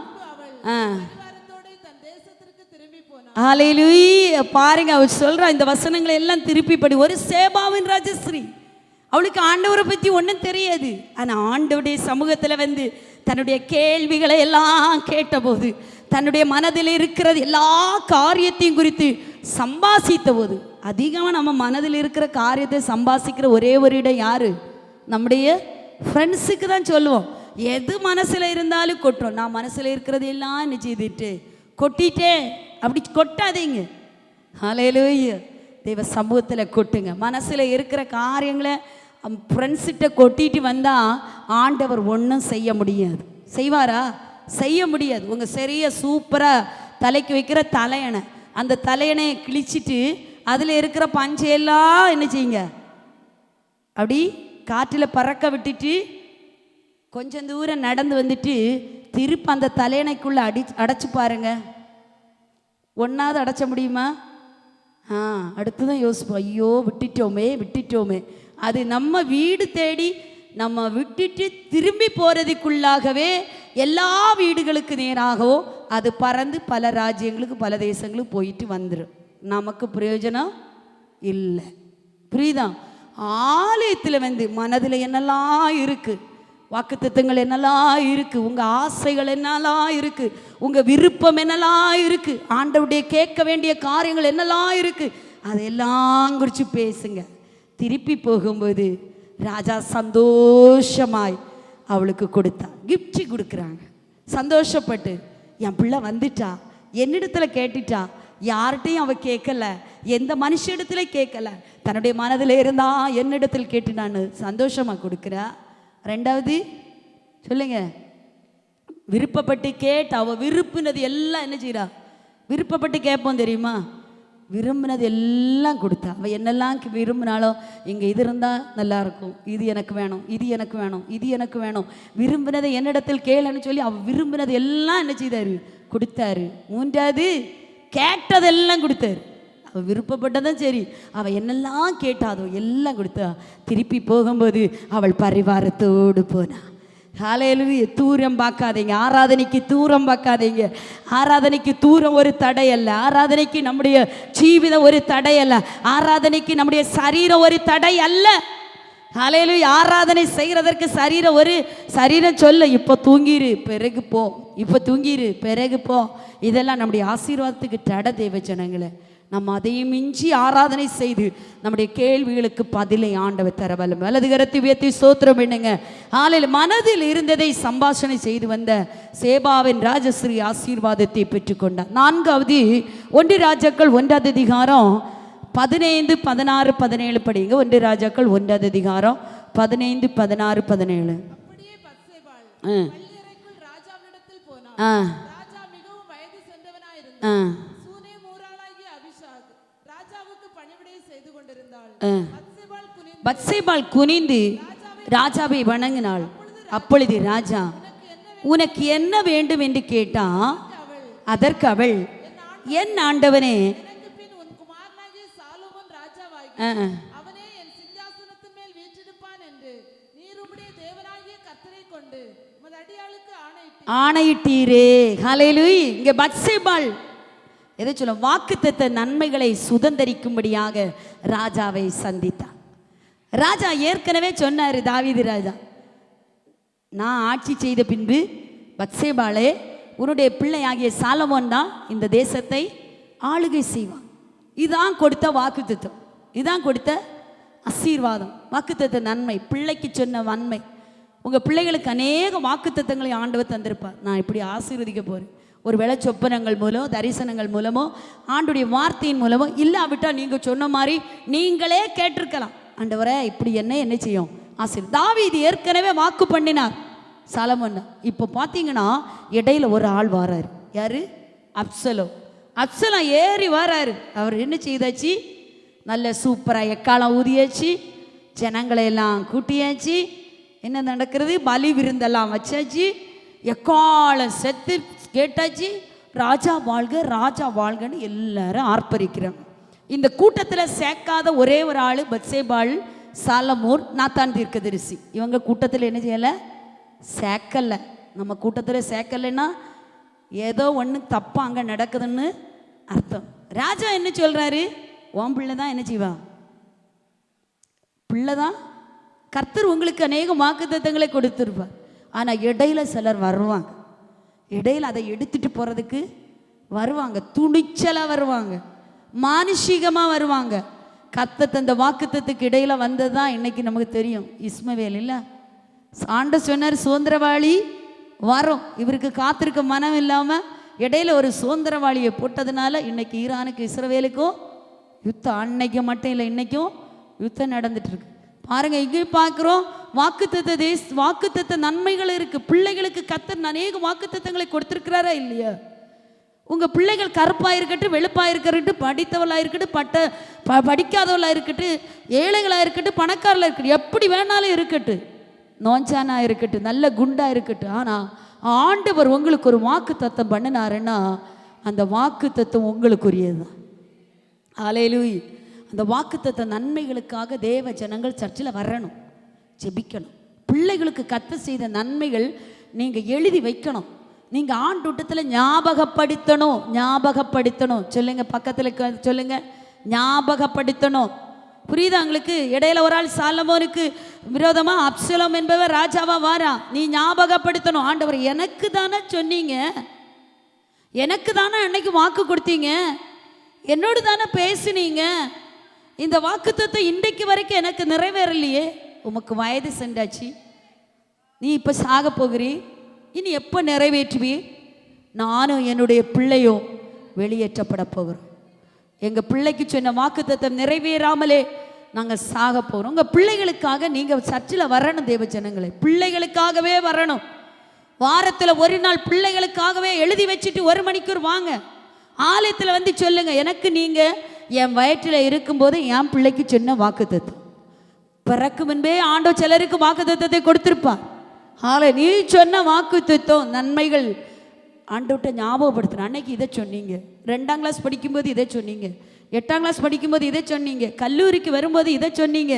ஹல்லேலூயா. பாருங்க, அவள் சொல்றா, இந்த வசனங்களை எல்லாம் திருப்பி படி. ஒரு சேபாவின் ராஜஸ்ரீ, அவளுக்கு ஆண்டவரை பற்றி ஒன்றும் தெரியாது. ஆனால் ஆண்டவருடைய சமூகத்தில் வந்து தன்னுடைய கேள்விகளை எல்லாம் கேட்டபோது, தன்னுடைய மனதில் இருக்கிறது எல்லா காரியத்தையும் குறித்து சம்பாசித்த போது, அதிகமாக நம்ம மனதில் இருக்கிற காரியத்தை சம்பாசிக்கிற ஒரே ஒரு இடம் யாரு? நம்முடைய ஃப்ரெண்ட்ஸுக்கு தான் சொல்லுவோம். எது மனசில் இருந்தாலும் கொட்டுறோம். நான் மனசில் இருக்கிறது எல்லாம் என்ன செய்துட்டு கொட்டிட்டே, அப்படி கொட்டாதீங்க. ஹல்லேலூயா. தெய்வ சமூகத்தில் கொட்டுங்க. மனசில் இருக்கிற காரியங்களை ஃப்ரெண்ட்ஸ்கிட்ட கொட்டிட்டு வந்தால் ஆண்டவர் ஒன்றும் செய்ய முடியாது. செய்வாரா? செய்ய முடியாது. உங்கள் சரியா சூப்பராக தலைக்கு வைக்கிற தலையணை, அந்த தலையணையை கிழிச்சிட்டு அதில் இருக்கிற பஞ்சையெல்லாம் என்ன செய்யுங்க, அப்படி காற்றில் பறக்க விட்டுட்டு கொஞ்சம் தூரம் நடந்து வந்துட்டு திருப்பி அந்த தலையணைக்குள்ளே அடைச்சி பாருங்க. ஒன்றாவது அடைச்ச முடியுமா? அடுத்துதான் யோசிப்போம், ஐயோ விட்டுட்டோமே. அது நம்ம வீடு தேடி நம்ம விட்டுட்டு திரும்பி போகிறதுக்குள்ளாகவே எல்லா வீடுகளுக்கு நேராகவோ அது பறந்து பல ராஜ்யங்களுக்கு பல தேசங்களுக்கு போயிட்டு வந்துடும். நமக்கு பிரயோஜனம் இல்லை. புரியுதா? ஆலயத்தில் வந்து மனதில் என்னெல்லாம் இருக்குது, வாக்குத்தத்தங்கள் என்னெல்லாம் இருக்குது, உங்கள் ஆசைகள் என்னெல்லாம் இருக்குது, உங்கள் விருப்பம் என்னெல்லாம் இருக்குது, ஆண்டவருடைய கேட்க வேண்டிய காரியங்கள் என்னெல்லாம் இருக்குது, அதெல்லாம் குறித்து பேசுங்க. திருப்பி போகும்போது ராஜா சந்தோஷமாய் அவளுக்கு கொடுத்தா. கிஃப்ட் கொடுக்குறாங்க. சந்தோஷப்பட்டு என் பிள்ளை வந்துட்டா, என்னிடத்தில் கேட்டுட்டா, யார்கிட்டையும் அவள் கேட்கல, எந்த மனுஷ இடத்துல கேட்கல, தன்னுடைய மனதில் இருந்தா என்னிடத்தில் கேட்டு நான் சந்தோஷமாக கொடுக்குறா. ரெண்டாவது சொல்லுங்க, விருப்பப்பட்டு கேட்டு அவள் விரும்பினது எல்லாம் என்ன செய்கிறா, விருப்பப்பட்டு கேட்போம் தெரியுமா, விரும்பினது எல்லாம் கொடுத்தா. அவள் என்னெல்லாம் விரும்பினாலும், இங்கே இது இருந்தால் நல்லாயிருக்கும், இது எனக்கு வேணும், இது எனக்கு வேணும், இது எனக்கு வேணும், விரும்பினதை என்னிடத்தில் கேளுன்னு சொல்லி அவள் விரும்பினது எல்லாம் என்ன செய்தார், கொடுத்தாரு. மூன்றாவது கேட்டதெல்லாம் கொடுத்தாரு. அவள் விருப்பப்பட்டதும் சரி, அவள் என்னெல்லாம் கேட்டாதோ எல்லாம் கொடுத்தா. திருப்பி போகும்போது அவள் பரிவாரத்தோடு போனா. ஹல்லேலூயா. தூரம் பார்க்காதீங்க, ஆராதனைக்கு தூரம் பார்க்காதீங்க. ஆராதனைக்கு தூரம் ஒரு தடை அல்ல, ஆராதனைக்கு நம்முடைய ஜீவிதம் ஒரு தடை அல்ல, ஆராதனைக்கு நம்முடைய சரீரம் ஒரு தடை அல்ல. ஹல்லேலூயா. ஆராதனை செய்கிறதற்கு சரீரம் சொல்ல, இப்போ தூங்கிரு பிறகு போ, இப்போ தூங்கிரு பிறகு போ, இதெல்லாம் நம்முடைய ஆசீர்வாதத்துக்கு தடை தேவ ஜனங்களே. நம்ம அதையும் மிஞ்சி ஆராதனை செய்து நம்முடைய கேள்விகளுக்கு பதிலை ஆண்டவர் தரவல்ல. வலது கரத்தை உயர்த்தி ஸ்தோத்திரம் பண்ணுங்க. ஆலையில் மனதில் இருந்ததை சம்பாஷணை செய்து வந்த சேபாவின் ராஜஸ்ரீ ஆசீர்வாதத்தை பெற்றுக்கொண்டார். நான்காவது 1 ராஜாக்கள் 1ஆம் அதிகாரம் 15, 16, 17 படிங்க. 1 ராஜாக்கள் 1ஆம் அதிகாரம் 15, 16, 17. அப்படியே பத்சேபாள் பள்ளியறைக்குள் ராஜாவினிடத்தில் போனாள். ராஜா மிகவும் வயது சென்றவனாயிருந்தான். சூனேம் ஊராளாகிய அபிஷாக் ராஜாவுக்கு பணிவிடை செய்து கொண்டிருந்தாள். பத்சேபாள் குனிந்து ராஜாவை வணங்கினாள். அப்பொழுது ராஜா, உனக்கு என்ன வேண்டும் என்று கேட்டான். அதற்கு அவள், என் ஆண்டவனே, அவனே என் சிங்காசனத்தின் மேல் வீற்றிருப்பான் என்று நீர் உம்முடைய தேவனாகிய கர்த்தரை கொண்டு உமது அடியாளுக்கு ஆணையிட்டீரே. ஹல்லேலூயா. இங்கே பத்சேபாள் எதை சொல்ல, வாக்குத்தத்த நன்மைகளை சுதந்தரிக்கும்படியாக ராஜாவை சந்தித்தார். ராஜா ஏற்கனவே சொன்னார், தாவீது ராஜா, நான் ஆட்சி செய்த பின்பு பத்சேபாளே, உன்னுடைய பிள்ளையாகிய சாலமோன் தான் இந்த தேசத்தை ஆளுகை செய்வான். இதான் கொடுத்த வாக்குத்தத்தம், இதான் கொடுத்த ஆசீர்வாதம், வாக்குத்தத்த நன்மை, பிள்ளைக்கு சொன்ன நன்மை. உங்கள் பிள்ளைகளுக்கு அநேக வாக்குத்தத்தங்களை ஆண்டவர் தந்திருப்பார். நான் இப்படி ஆசீர்வதிக்க போகிறேன். ஒரு வேளை சொப்பனங்கள் மூலம், தரிசனங்கள் மூலமோ, ஆண்டுடைய வார்த்தையின் மூலமோ, இல்லாவிட்டால் நீங்கள் சொன்ன மாதிரி நீங்களே கேட்டிருக்கலாம், ஆண்டவரே இப்படி என்ன செய்யும் ஆசீர்வாதம். தாவீது ஏற்கனவே வாக்கு பண்ணினார் சாலமோன். இப்போ பார்த்தீங்கன்னா இடையில ஒரு ஆள் வராரு. யாரு? அப்சலோம் ஏறி வராரு. அவர் என்ன செய்தாச்சு, நல்ல சூப்பராக எக்காலம் ஊதியாச்சு, ஜனங்களை எல்லாம் கூட்டியாச்சு, என்ன நடக்கிறது, பலி விருந்தெல்லாம் வச்சாச்சு, எக்காலம் செத்து கேட்டாச்சு, ராஜா வாழ்க ராஜா வாழ்கன்னு எல்லாரும் ஆர்ப்பரிக்கிறாங்க. இந்த கூட்டத்தில் சேர்க்காத ஒரே ஒரு ஆள் பத்சேபாள், சாலமோன், நாத்தான் தீர்க்கதரிசி. இவங்க கூட்டத்தில் என்ன செய்யலை, சேர்க்கலை. நம்ம கூட்டத்தில் சேர்க்கலைன்னா ஏதோ ஒன்று தப்பாக அங்கே நடக்குதுன்னு அர்த்தம். ராஜா என்ன சொல்கிறாரு, உன் பிள்ளை தான் என்ன செய்வா, பிள்ளை தான். கர்த்தர் உங்களுக்கு அநேக வாக்குத்தத்தங்களை கொடுத்துருப்பார். ஆனால் இடையில சிலர் வருவாங்க, இடையில அதை எடுத்துட்டு போகிறதுக்கு வருவாங்க, துணிச்சலாக வருவாங்க, மானுஷிகமாக வருவாங்க. கர்த்தர் தந்த வாக்குத்தத்துக்கு இடையில வந்தது தான் இன்னைக்கு நமக்கு தெரியும். இஸ்மவேல் இல்லை, ஆண்டவர் சொன்னார் சுதந்திரவாளி வரும். இவருக்கு காத்திருக்க மனம் இல்லாமல் இடையில ஒரு சுதந்திரவாளியை போட்டதுனால இன்னைக்கு ஈரானுக்கு இஸ்ரவேலுக்கும் யுத்தம். அன்னைக்கு மட்டும் இல்லை, இன்னைக்கும் யுத்தம் நடந்துட்டு இருக்கு. பாருங்க, இங்கே பார்க்குறோம் வாக்குத்தத்த நன்மைகள் இருக்கு. பிள்ளைகளுக்கு கர்த்தர் அநேக வாக்குத்தத்தங்களை கொடுத்துருக்கிறாரா இல்லையா? உங்கள் பிள்ளைகள் கருப்பாக இருக்கட்டும், வெளுப்பாக இருக்கட்டும், படித்தவளாக இருக்கட்டும், படிக்காதவளாக இருக்கட்டும், ஏழைகளாக இருக்கட்டும், பணக்காரலாக இருக்கட்டும், எப்படி வேணாலும் இருக்கட்டும், நோஞ்சானா இருக்கட்டும், நல்ல குண்டா இருக்கட்டும், ஆனால் ஆண்டவர் உங்களுக்கு ஒரு வாக்கு தத்தம் பண்ணினாருன்னா அந்த வாக்கு தத்துவம் உங்களுக்குரியது தான். ஹல்லேலூயா. அந்த வாக்குத்தத்த நன்மைகளுக்காக தேவ ஜனங்கள் சர்ச்சில் வரணும், ஜெபிக்கணும். பிள்ளைகளுக்கு கர்த்தர் செய்த நன்மைகள் நீங்கள் எழுதி வைக்கணும். நீங்கள் ஆண்டூட்டத்தில் ஞாபகப்படுத்தணும். சொல்லுங்க, பக்கத்தில் சொல்லுங்க, ஞாபகப்படுத்தணும். புரியுதா உங்களுக்கு? இடையில ஒரு ஆள் சாலமோனுக்கு விரோதமா அப்சலோம் என்பவர் ராஜாவா வாரா. நீ ஞாபகப்படுத்தணும், ஆண்டவர் எனக்கு தானே சொன்னீங்க, எனக்கு தானே அன்னைக்கு வாக்கு கொடுத்தீங்க, என்னோடு தானே பேசினீங்க, இந்த வாக்குத்தத்தம் இன்றைக்கு வரைக்கும் எனக்கு நிறைவேறலையே. உமக்கு வயது சென்றாச்சு, நீ இப்போ சாக போகிறீ, இனி எப்போ நிறைவேற்றுவி? நானும் என்னுடைய பிள்ளையும் வெளியேற்றப்பட போகிறோம். எங்கள் பிள்ளைக்கு சொன்ன வாக்குத்தத்தம் நிறைவேறாமலே நாங்கள் சாக போகிறோம். உங்கள் பிள்ளைகளுக்காக நீங்கள் சர்ச்சில் வரணும் தேவ ஜனங்களே, பிள்ளைகளுக்காகவே வரணும். வாரத்தில் ஒரு நாள் பிள்ளைகளுக்காகவே எழுதி வச்சுட்டு 1 மணிக்கூர் வாங்க, ஆலயத்தில் வந்து சொல்லுங்க, எனக்கு நீங்கள் என் வயிற்றில் இருக்கும்போது என் பிள்ளைக்கு சொன்ன வாக்குத்தத்தம். பிறக்கு முன்பே ஆண்டவர் சிலருக்கு வாக்குத்தத்தத்தை கொடுத்துருப்பார். நீ சொன்ன வாக்குத்தத்தம் நன்மைகள் ஆண்டவர்கிட்ட ஞாபகப்படுத்துகிறேன். அன்னைக்கு இதை சொன்னீங்க, 2ஆம் கிளாஸ் படிக்கும்போது இதை சொன்னீங்க, 8ஆம் கிளாஸ் படிக்கும்போது இதை சொன்னீங்க, கல்லூரிக்கு வரும்போது இதை சொன்னீங்க,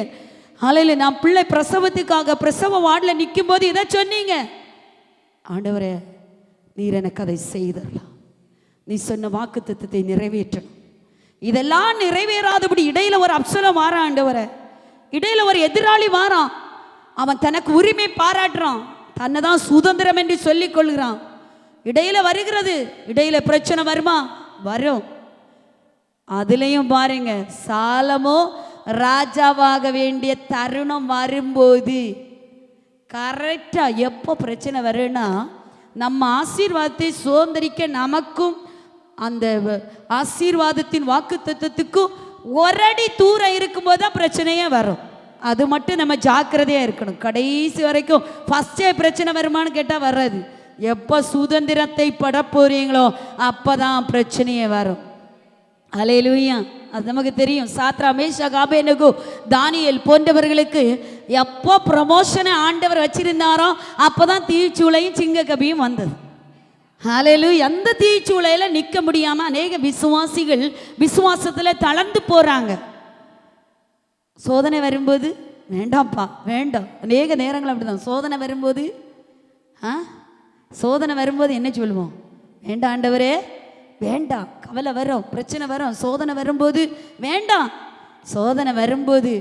ஆலையில் நான் பிள்ளை பிரசவத்துக்காக பிரசவ வார்டில் நிற்கும் போது இதை சொன்னீங்க. ஆண்டவரே, நீர் எனக்கு அதை செய்தரலாம், நீ சொன்ன வாக்குத்தத்தத்தை நிறைவேற்றணும். இதெல்லாம் நிறைவேறாதபடி இடையில ஒரு அப்சலோம் வாரான். ஆண்டவரே, இடையில ஒரு எதிராளி வாரான். அவன் தனக்கு உரிமை பாராட்டுறான், தன்னை தான் சுதந்திரம் என்று சொல்லிக் கொள்கிறான். இடையில வருகிறது, இடையில பிரச்சனை வருமா? வரும். அதுலேயும் பாருங்க, சாலமோ ராஜாவாக வேண்டிய தருணம் வரும்போது கரெக்டா எப்போ பிரச்சனை வரும்னா, நம்ம ஆசீர்வாதத்தை சுதந்திரிக்க நமக்கும் அந்த ஆசீர்வாதத்தின் வாக்குத்தத்தத்துக்கும் ஒரு அடி தூரம் இருக்கும்போது தான் பிரச்சனையே வரும். அது மட்டும் நம்ம ஜாக்கிரதையாக இருக்கணும். கடைசி வரைக்கும் ஃபஸ்ட்டே பிரச்சனை வருமானு கேட்டால் வராது. எப்போ சுதந்திரத்தை பட போறீங்களோ அப்போ தான் பிரச்சனையே வரும். அல்லேலூயா. அது நமக்கு தெரியும். சாத்ரா மேஷாக் ஆபேத்நேகோ தானியேல் போன்றவர்களுக்கு எப்போ ப்ரமோஷனை ஆண்டவர் வச்சிருந்தாரோ அப்போ தான் தீச்சூளையும் சிங்கக்கபியும் வந்தது. அல்லேலூயா. அந்த தீச்சூளையில் நிற்க முடியாமல் அநேக விசுவாசிகள் விசுவாசத்தில் தளர்ந்து போகிறாங்க. சோதனை வரும்போது வேண்டாம்ப்பா வேண்டாம். அநேக நேரங்கள் அப்படிதான். சோதனை வரும்போது சோதனை வரும்போது என்ன சொல்லுவோம்? வேண்டாம் ஆண்டவரே வேண்டாம். கவலை வரும், பிரச்சனை வரும், சோதனை வரும்போது வேண்டாம். சோதனை வரும்போது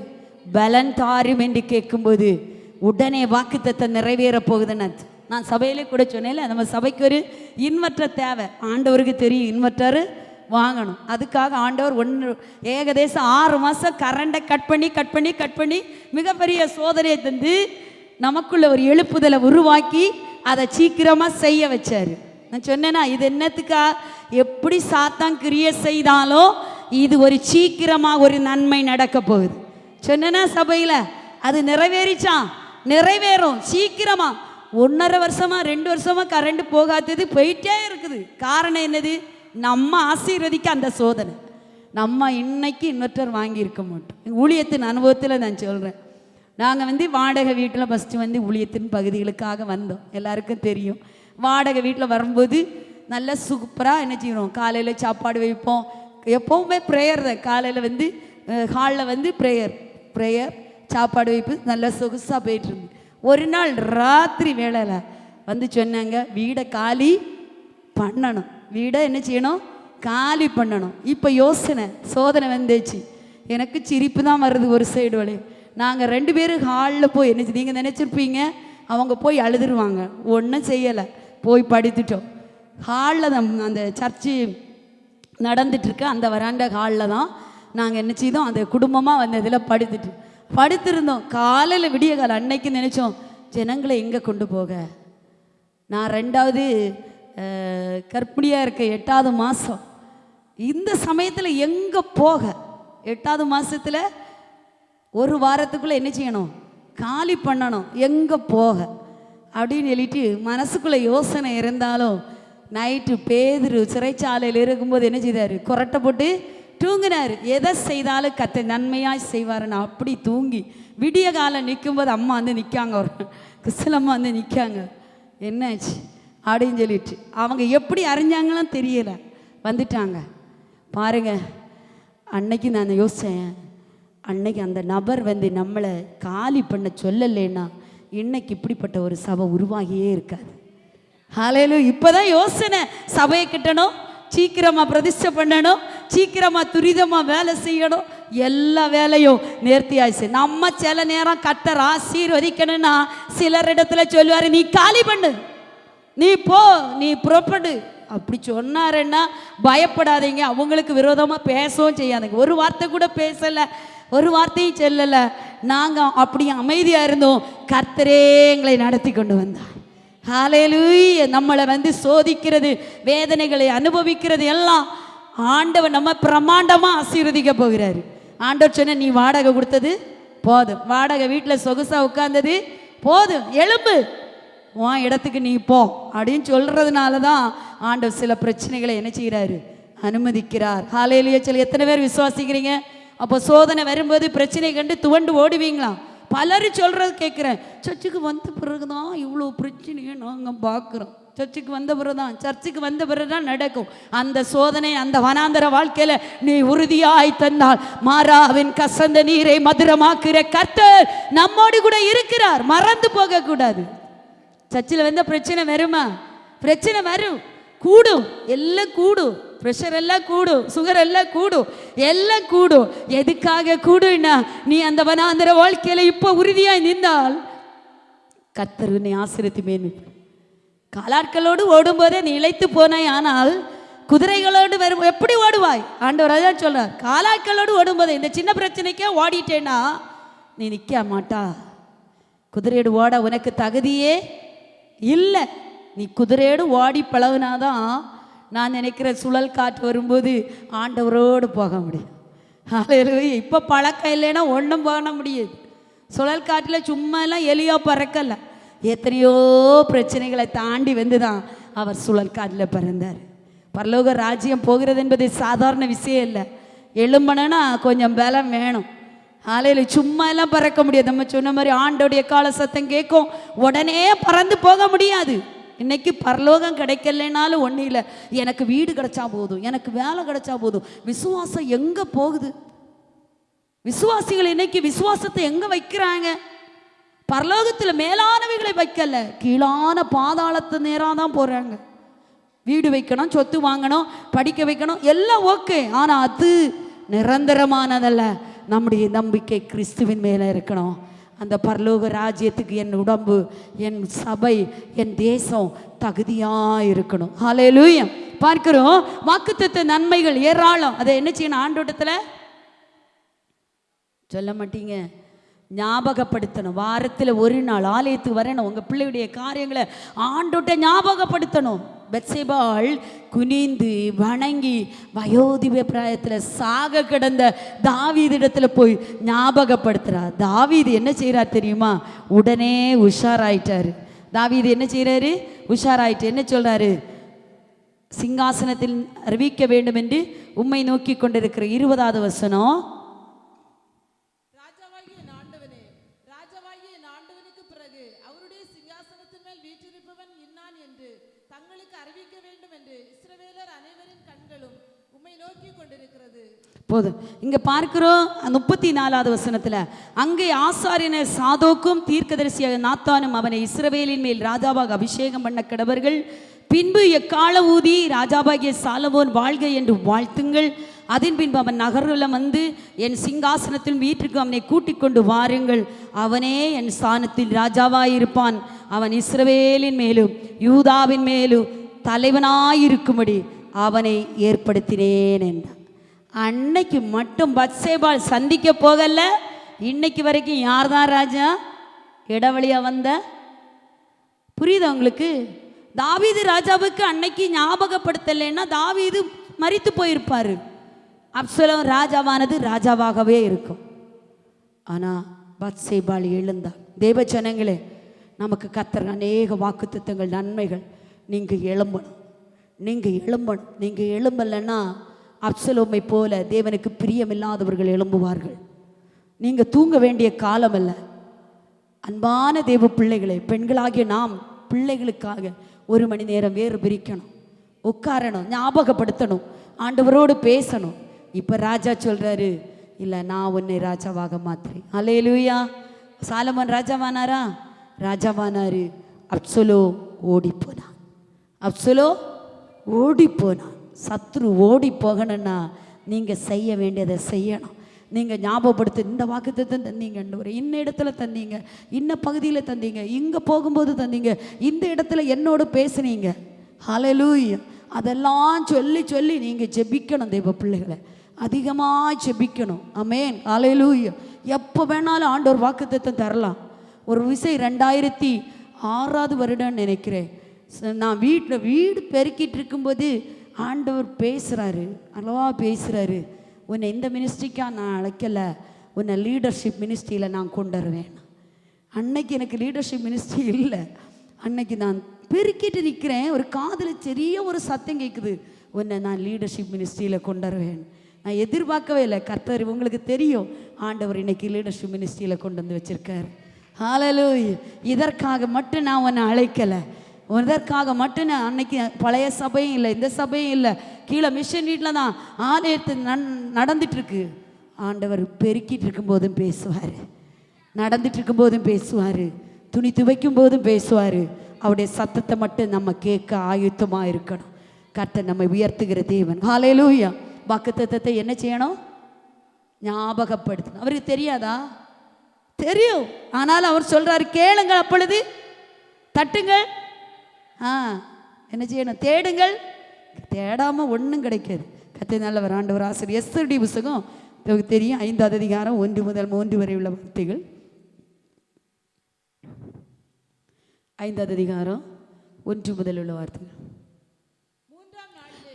பலன் தாரும் என்று கேட்கும்போது உடனே வாக்குத்தத்தம் நிறைவேற போகுதுன்னு நான் சபையிலே கூட சொன்னேன்ல, நம்ம சபைக்கு ஒரு இன்வெர்டர் தேவை. ஆண்டவருக்கு தெரியும் இன்வெர்டர் வாங்கணும். அதுக்காக ஆண்டவர் ஏகதேசம் 6 மாதம் கரண்டை கட் பண்ணி மிகப்பெரிய சோதனையை தந்து நமக்குள்ள ஒரு எழுப்புதலை உருவாக்கி அதை சீக்கிரமாக செய்ய வச்சார். நான் சொன்னேன்னா, இது என்னத்துக்கா? எப்படி சாத்தான் கிரியை செய்தாலும் இது ஒரு சீக்கிரமாக ஒரு நன்மை நடக்க போகுது. சொன்னேன்னா சபையில் அது நிறைவேறிச்சான், நிறைவேறும் சீக்கிரமாக. 1.5 வருஷமா 2 வருஷமா கரண்ட் போகாதது போயிட்டே இருக்குது. காரணம் என்னது? நம்ம ஆசீர்வதிக்க அந்த சோதனை. நம்ம இன்னைக்கு இன்வெர்டர் வாங்கியிருக்க மாட்டோம். ஊழியத்தின் அனுபவத்தில் நான் சொல்கிறேன். நாங்கள் வாடகை வீட்டில் ஃபஸ்ட்டு ஊழியத்தின் பகுதிகளுக்காக வந்தோம். எல்லாருக்கும் தெரியும். வாடகை வீட்டில் வரும்போது நல்லா சூப்பராக என்ன செய்வோம், காலையில் சாப்பாடு வைப்போம். எப்போவுமே ப்ரேயர் தான். காலையில் ஹாலில் ப்ரேயர் சாப்பாடு வைப்பு நல்லா சொகுசாக போயிட்டுருந்து. ஒரு நாள் ராத்திரி வேளையில் சொன்னாங்க, வீடை காலி பண்ணணும், வீடை என்ன செய்யணும், காலி பண்ணணும். இப்போ யோசனை, சோதனை வந்துச்சு. எனக்கு சிரிப்பு தான் வருது ஒரு சைடு வழி. நாங்கள் 2 பேரும் ஹாலில் போய் என்ன, நீங்கள் நினச்சிருப்பீங்க அவங்க போய் அழுதுருவாங்க. ஒன்றும் செய்யலை, போய் படுத்துட்டோம். ஹாலில் தான் அந்த சர்ச்சு நடந்துட்டுருக்கு. அந்த வராண்ட ஹாலில் தான் நாங்கள் என்ன செய்தோம், அந்த குடும்பமாக இதில் படுத்திருந்தோம். காலையில் விடிய காலம் அன்னைக்கு நினச்சோம், ஜனங்களை எங்கே கொண்டு போக. நான் 2வது கர்ப்பிணியாக இருக்க 8வது மாதம். இந்த சமயத்தில் எங்கே போக? 8வது மாதத்தில் 1 வாரத்துக்குள்ளே என்ன செய்யணும், காலி பண்ணணும், எங்கே போக அப்படின்னு சொல்லிட்டு மனசுக்குள்ளே யோசனை இருந்தாலும் நைட்டு பேதுரு சிறைச்சாலையில் இருக்கும்போது என்ன செய்தார், கொரட்டை போட்டு தூங்கினார். எதை செய்தாலும் கத்தை நன்மையாக செய்வாருன்னு அப்படி தூங்கி விடிய காலம் நிற்கும்போது அம்மா நிற்காங்க, ஒரு கிறிஸ்தலம்மா நிற்காங்க. என்னாச்சு அப்படின்னு சொல்லிட்டு அவங்க எப்படி அறிஞ்சாங்களும் தெரியலை, வந்துட்டாங்க. பாருங்க, அன்னைக்கு நான் யோசித்தேன், அன்னைக்கு அந்த நபர் நம்மளை காலி பண்ண சொல்லலைன்னா இன்னைக்கு இப்படிப்பட்ட ஒரு சபை உருவாகியே இருக்காது. ஹல்லேலூயா. இப்போதான் யோசனை, சபையை கட்டணும், சீக்கிரமாக பிரதிஷ்டை பண்ணணும், சீக்கிரமாக துரிதமாக வேலை செய்யணும், எல்லா வேலையும் நேர்த்தியாச்சு. நம்ம சில நேரம் கர்த்தர் ஆசீர்வதிக்கணும்னா சிலரிடத்துல சொல்லுவாரு, நீ காலி பண்ணு, நீ போ, நீ புறப்படு. அப்படி சொன்னாருன்னா பயப்படாதீங்க, அவங்களுக்கு விரோதமாக பேசவும் செய்யாதுங்க. ஒரு வார்த்தை கூட பேசலை, ஒரு வார்த்தையும் சொல்லலை. நாங்கள் அப்படி அமைதியாக இருந்தோம். கர்த்தரே எங்களை நடத்தி கொண்டு வந்தார். ஹல்லேலூயா. நம்மளை சோதிக்கிறது, வேதனைகளை அனுபவிக்கிறது எல்லாம் ஆண்டவர் நம்ம பிரமாண்டமாக ஆசீர்வதிக்க போகிறாரு. ஆண்டவர் சொன்ன, நீ வாடகை கொடுத்தது போதும், வாடகை வீட்டில் சொகுசாக உட்கார்ந்தது போதும், எழும்பு, உன் இடத்துக்கு நீ போ அப்படின்னு சொல்கிறதுனால தான் ஆண்டவர் சில பிரச்சனைகளை என்ன செய்கிறாரு, அனுமதிக்கிறார். ஹல்லேலூயா. சொல்லி எத்தனை பேர் விசுவாசிக்கிறீங்க? அப்போ சோதனை வரும்போது பிரச்சனை கண்டு துவண்டு ஓடுவீங்களா? பலரும் சொல்கிறது கேட்குறேன், சர்ச்சுக்கு வந்த பிறகு தான் இவ்வளோ பிரச்சனையை நாங்கள் பார்க்குறோம், சர்ச்சுக்கு வந்த பிறகு தான், சர்ச்சுக்கு வந்த பிறகு தான் நடக்கும். அந்த சோதனை அந்த வனாந்தர வாழ்க்கையில் நீ உறுதியாய் தந்தால் மாறாவின் கசந்த நீரை மதுரமாக்குற கர்த்தர் நம்மோடு கூட இருக்கிறார். மறந்து போகக்கூடாது. சர்ச்சில் வந்த பிரச்சனை வருமா? பிரச்சனை வரும், கூடும், எல்லாம் கூடும், ப்ரெஷர் எல்லாம் கூடும், சுகர் எல்லாம் கூடும், எல்லாம் கூடும். எதுக்காக கூடுன்னா, நீ அந்த வனாந்தர வாழ்க்கையில் இப்போ உறுதியாய் நின்றால் கர்த்தர் உன்னை ஆசீர்வதித்து மேன்மைப்படுத்துவார். காலாட்களோடு ஓடும்போதே நீ இளைத்து போனாய், ஆனால் குதிரைகளோடு வரும் எப்படி ஓடுவாய்? ஆண்டவர் அதான் சொல்றார். காலாட்களோடு ஓடும்போதே இந்த சின்ன பிரச்சனைக்கே ஓடிட்டேன்னா நீ நிற்க மாட்டா. குதிரையோடு ஓட உனக்கு தகுதியே இல்லை. நீ குதிரையோடு ஓடி பழகுனாதான் நான் நினைக்கிற சுழல் காற்று வரும்போது ஆண்டவரோடு போக முடியும். ஹல்லேலூயா. இப்போ பழக்கம் இல்லைன்னா ஒன்றும் போக முடியாது. சுழல் காற்றில் சும்மாலாம் எலியோ பறக்கலை, எத்தனையோ பிரச்சனைகளை தாண்டி தான் அவர் சுழல் காற்றில் பிறந்தார். பரலோக ராஜ்யம் போகிறது என்பது சாதாரண விஷயம் இல்லை. எழும்பணுன்னா கொஞ்சம் பலம் வேணும். ஹல்லேலூயா. சும்மா எல்லாம் பறக்க முடியாது. நம்ம சொன்ன மாதிரி ஆண்டோடைய கால சத்தம் கேட்கும், உடனே பறந்து போக முடியாது. இன்னைக்கு பரலோகம் கிடைக்கலனாலும் ஒன்றும் இல்லை, எனக்கு வீடு கிடைச்சா போதும், எனக்கு வேலை கிடைச்சா போதும். விசுவாசம் எங்கே போகுது? விசுவாசிகள் இன்னைக்கு விசுவாசத்தை எங்கே வைக்கிறாங்க? பரலோகத்தில் மேலானவைகளை வைக்கல, கீழான பாதாளத்து நேராக தான் போகிறாங்க. வீடு வைக்கணும், சொத்து வாங்கணும், படிக்க வைக்கணும், எல்லாம் ஓகே. ஆனால் அது நிரந்தரமானதல்ல. நம்முடைய நம்பிக்கை கிறிஸ்துவின் மேலே இருக்கணும். அந்த பரலோக ராஜ்யத்துக்கு என் உடம்பு, என் சபை, என் தேசம் தகுதியாக இருக்கணும். ஹல்லேலூயா. பார்க்கிறோம், வாக்குத்தத்த நன்மைகள் ஏராளம். அதை என்ன செய்யணும்? ஆண்டோட்டத்தில் சொல்ல மாட்டீங்க, ஞாபகப்படுத்தணும். வாரத்தில் ஒரு நாள் ஆலயத்துக்கு வரணும். உங்கள் பிள்ளையுடைய காரியங்களை ஆண்டோட்ட ஞாபகப்படுத்தணும். பெத்சேபாள் குனிந்து வணங்கி வயோதிப பிராயத்தில் சாக கிடந்த தாவீதிடத்தில் போய் ஞாபகப்படுத்துகிறார். தாவீது என்ன செய்கிறார் தெரியுமா? உடனே உஷாராயிட்டார். தாவீது என்ன செய்கிறாரு? உஷாராயிட்டு என்ன சொல்கிறாரு? சிங்காசனத்தில் அறிவிக்க வேண்டும் என்று உம்மை நோக்கி கொண்டிருக்கிற 20வது வசனம், போதும். இங்க பார்க்கிறோம் 34வது வசனத்துல, அங்கே ஆசாரியனர் சாதோக்கும் தீர்க்கதரிசியாக நாத்தானும் அவனை இஸ்ரவேலின் மேல் ராஜாவாக அபிஷேகம் பண்ண கடவர்கள். பின்பு எக்கால ஊதி ராஜாவாகிய சாலமோன் வாழ்க என்று வாழ்த்துங்கள். அதன் பின்பு அவன் நகரில் என் சிங்காசனத்தில் வீட்டிற்கு அவனை கூட்டிக் கொண்டு வாருங்கள். அவனே என் ஸ்தானத்தில் ராஜாவாயிருப்பான். அவன் இஸ்ரவேலின் மேலும் யூதாவின் மேலும் தலைவனாயிருக்கும்படி அவனை ஏற்படுத்தினேன் என்றான். அன்னைக்கு மட்டும் பத்சேபாள் சந்திக்க போகல, இன்னைக்கு வரைக்கும் யார் தான் ராஜா? இடவழியா வந்த. புரியுதா உங்களுக்கு? தாவீது ராஜாவுக்கு அன்னைக்கு ஞாபகப்படுத்தலைன்னா தாவீது மரித்து போயிருப்பாரு. அப்சலோம் ராஜாவானது ராஜாவாகவே இருக்கும். ஆனால் பத்சேபாள் எழுந்தாள். தேவ ஜனங்களே, நமக்கு கர்த்தர் அநேக வாக்குத்தத்தங்கள், நன்மைகள். நீங்கள் எழும்பணும், நீங்கள் எழும்பணும். நீங்கள் எழும்பலைன்னா அப்சலோமை போல தேவனுக்கு பிரியமில்லாதவர்கள் எழும்புவார்கள். நீங்கள் தூங்க வேண்டிய காலம் அல்ல. அன்பான தேவ பிள்ளைகளை, பெண்களாகிய நாம் பிள்ளைகளுக்காக 1 மணி நேரம் வேறு பிரிக்கணும், உட்காரணும், ஞாபகப்படுத்தணும், ஆண்டவரோடு பேசணும். இப்போ ராஜா சொல்கிறாரு, இல்லை நான் உன்னை ராஜாவாக மாத்துறேன். அல்லேலூயா. சாலமோன் ராஜாவானாரா? ராஜாவானாரு. அப்சலோ ஓடி போனான். அப்சலோ ஓடி போனான். சத்ரு ஓடி போகணும்னா நீங்கள் செய்ய வேண்டியதை செய்யணும். நீங்கள் ஞாபகப்படுத்து, இந்த வாக்குத்தத்தம் தந்தீங்க ஆண்டவரே, இன்ன இடத்துல தந்தீங்க, இன்ன பகுதியில் தந்தீங்க, இங்கே போகும்போது தந்தீங்க, இந்த இடத்துல என்னோடு பேசுனீங்க. ஹல்லேலூயா. அதெல்லாம் சொல்லி சொல்லி நீங்கள் ஜெபிக்கணும். தெய்வ பிள்ளைகளை அதிகமாக ஜெபிக்கணும். ஆமென். ஹல்லேலூயா. எப்போ வேணாலும் ஆண்டவர் வாக்குத்தத்தம் தரலாம். ஒரு விஷயம் 2006 வருடம் நினைக்கிறேன், நான் வீடு பெருக்கிட்டு இருக்கும்போது ஆண்டவர் பேசுகிறாரு, அல்லவா பேசுகிறாரு, உன்னை இந்த மினிஸ்ட்ரிக்காக நான் அழைக்கலை, உன்னை லீடர்ஷிப் மினிஸ்ட்ரியில் நான் கொண்டு வருவேன். அன்னைக்கு எனக்கு லீடர்ஷிப் மினிஸ்ட்ரி இல்லை. அன்னைக்கு நான் பெருக்கிட்டு நிற்கிறேன், ஒரு காதில் பெரிய ஒரு சத்தம் கேட்குது, உன்னை நான் லீடர்ஷிப் மினிஸ்ட்ரியில் கொண்டு வருவேன். நான் எதிர்பார்க்கவே இல்லை. கர்த்தர், உங்களுக்கு தெரியும், ஆண்டவர் இன்னைக்கு லீடர்ஷிப் மினிஸ்ட்ரியில் கொண்டு வந்து வச்சுருக்கார். ஹல்லேலூயா. இதற்காக மட்டும் நான் உன்னை அழைக்கலை, இதற்காக மட்டும் நான் அன்னைக்கு பழைய சபையும் இல்லை, இந்த சபையும் இல்லை, கீழே மிஷன் வீட்டில் தான் ஆலயத்து நடந்துட்டுருக்கு. ஆண்டவர் பெருக்கிட்டு இருக்கும்போதும் பேசுவார், நடந்துட்டு இருக்கும்போதும் பேசுவார், துணி துவைக்கும் போதும் பேசுவார். அவருடைய சத்தத்தை மட்டும் நம்ம கேட்க ஆயுத்தமாக இருக்கணும். கர்த்தர் நம்மை உயர்த்துகிற தேவன். ஹல்லேலூயா. வாக்குத்தத்தத்தை என்ன செய்யணும்? ஞாபகப்படுத்தணும். அவருக்கு தெரியாதா? தெரியும். ஆனால் அவர் சொல்றாரு, கேளுங்கள், அப்பொழுது தட்டுங்கள். என்ன செய்யணும்? தேடுங்கள். தேடாம ஒன்றும் கிடைக்காது. கர்த்தர் நல்லவர், ஆண்டவர் ஆசிரியர். எஸ்தருடைய புத்தகம் தெரியும், 5வது அதிகாரம் 1 முதல் 3 வரை உள்ள வார்த்தைகள். 5வது அதிகாரம் 1 முதல் உள்ள வார்த்தைகள்.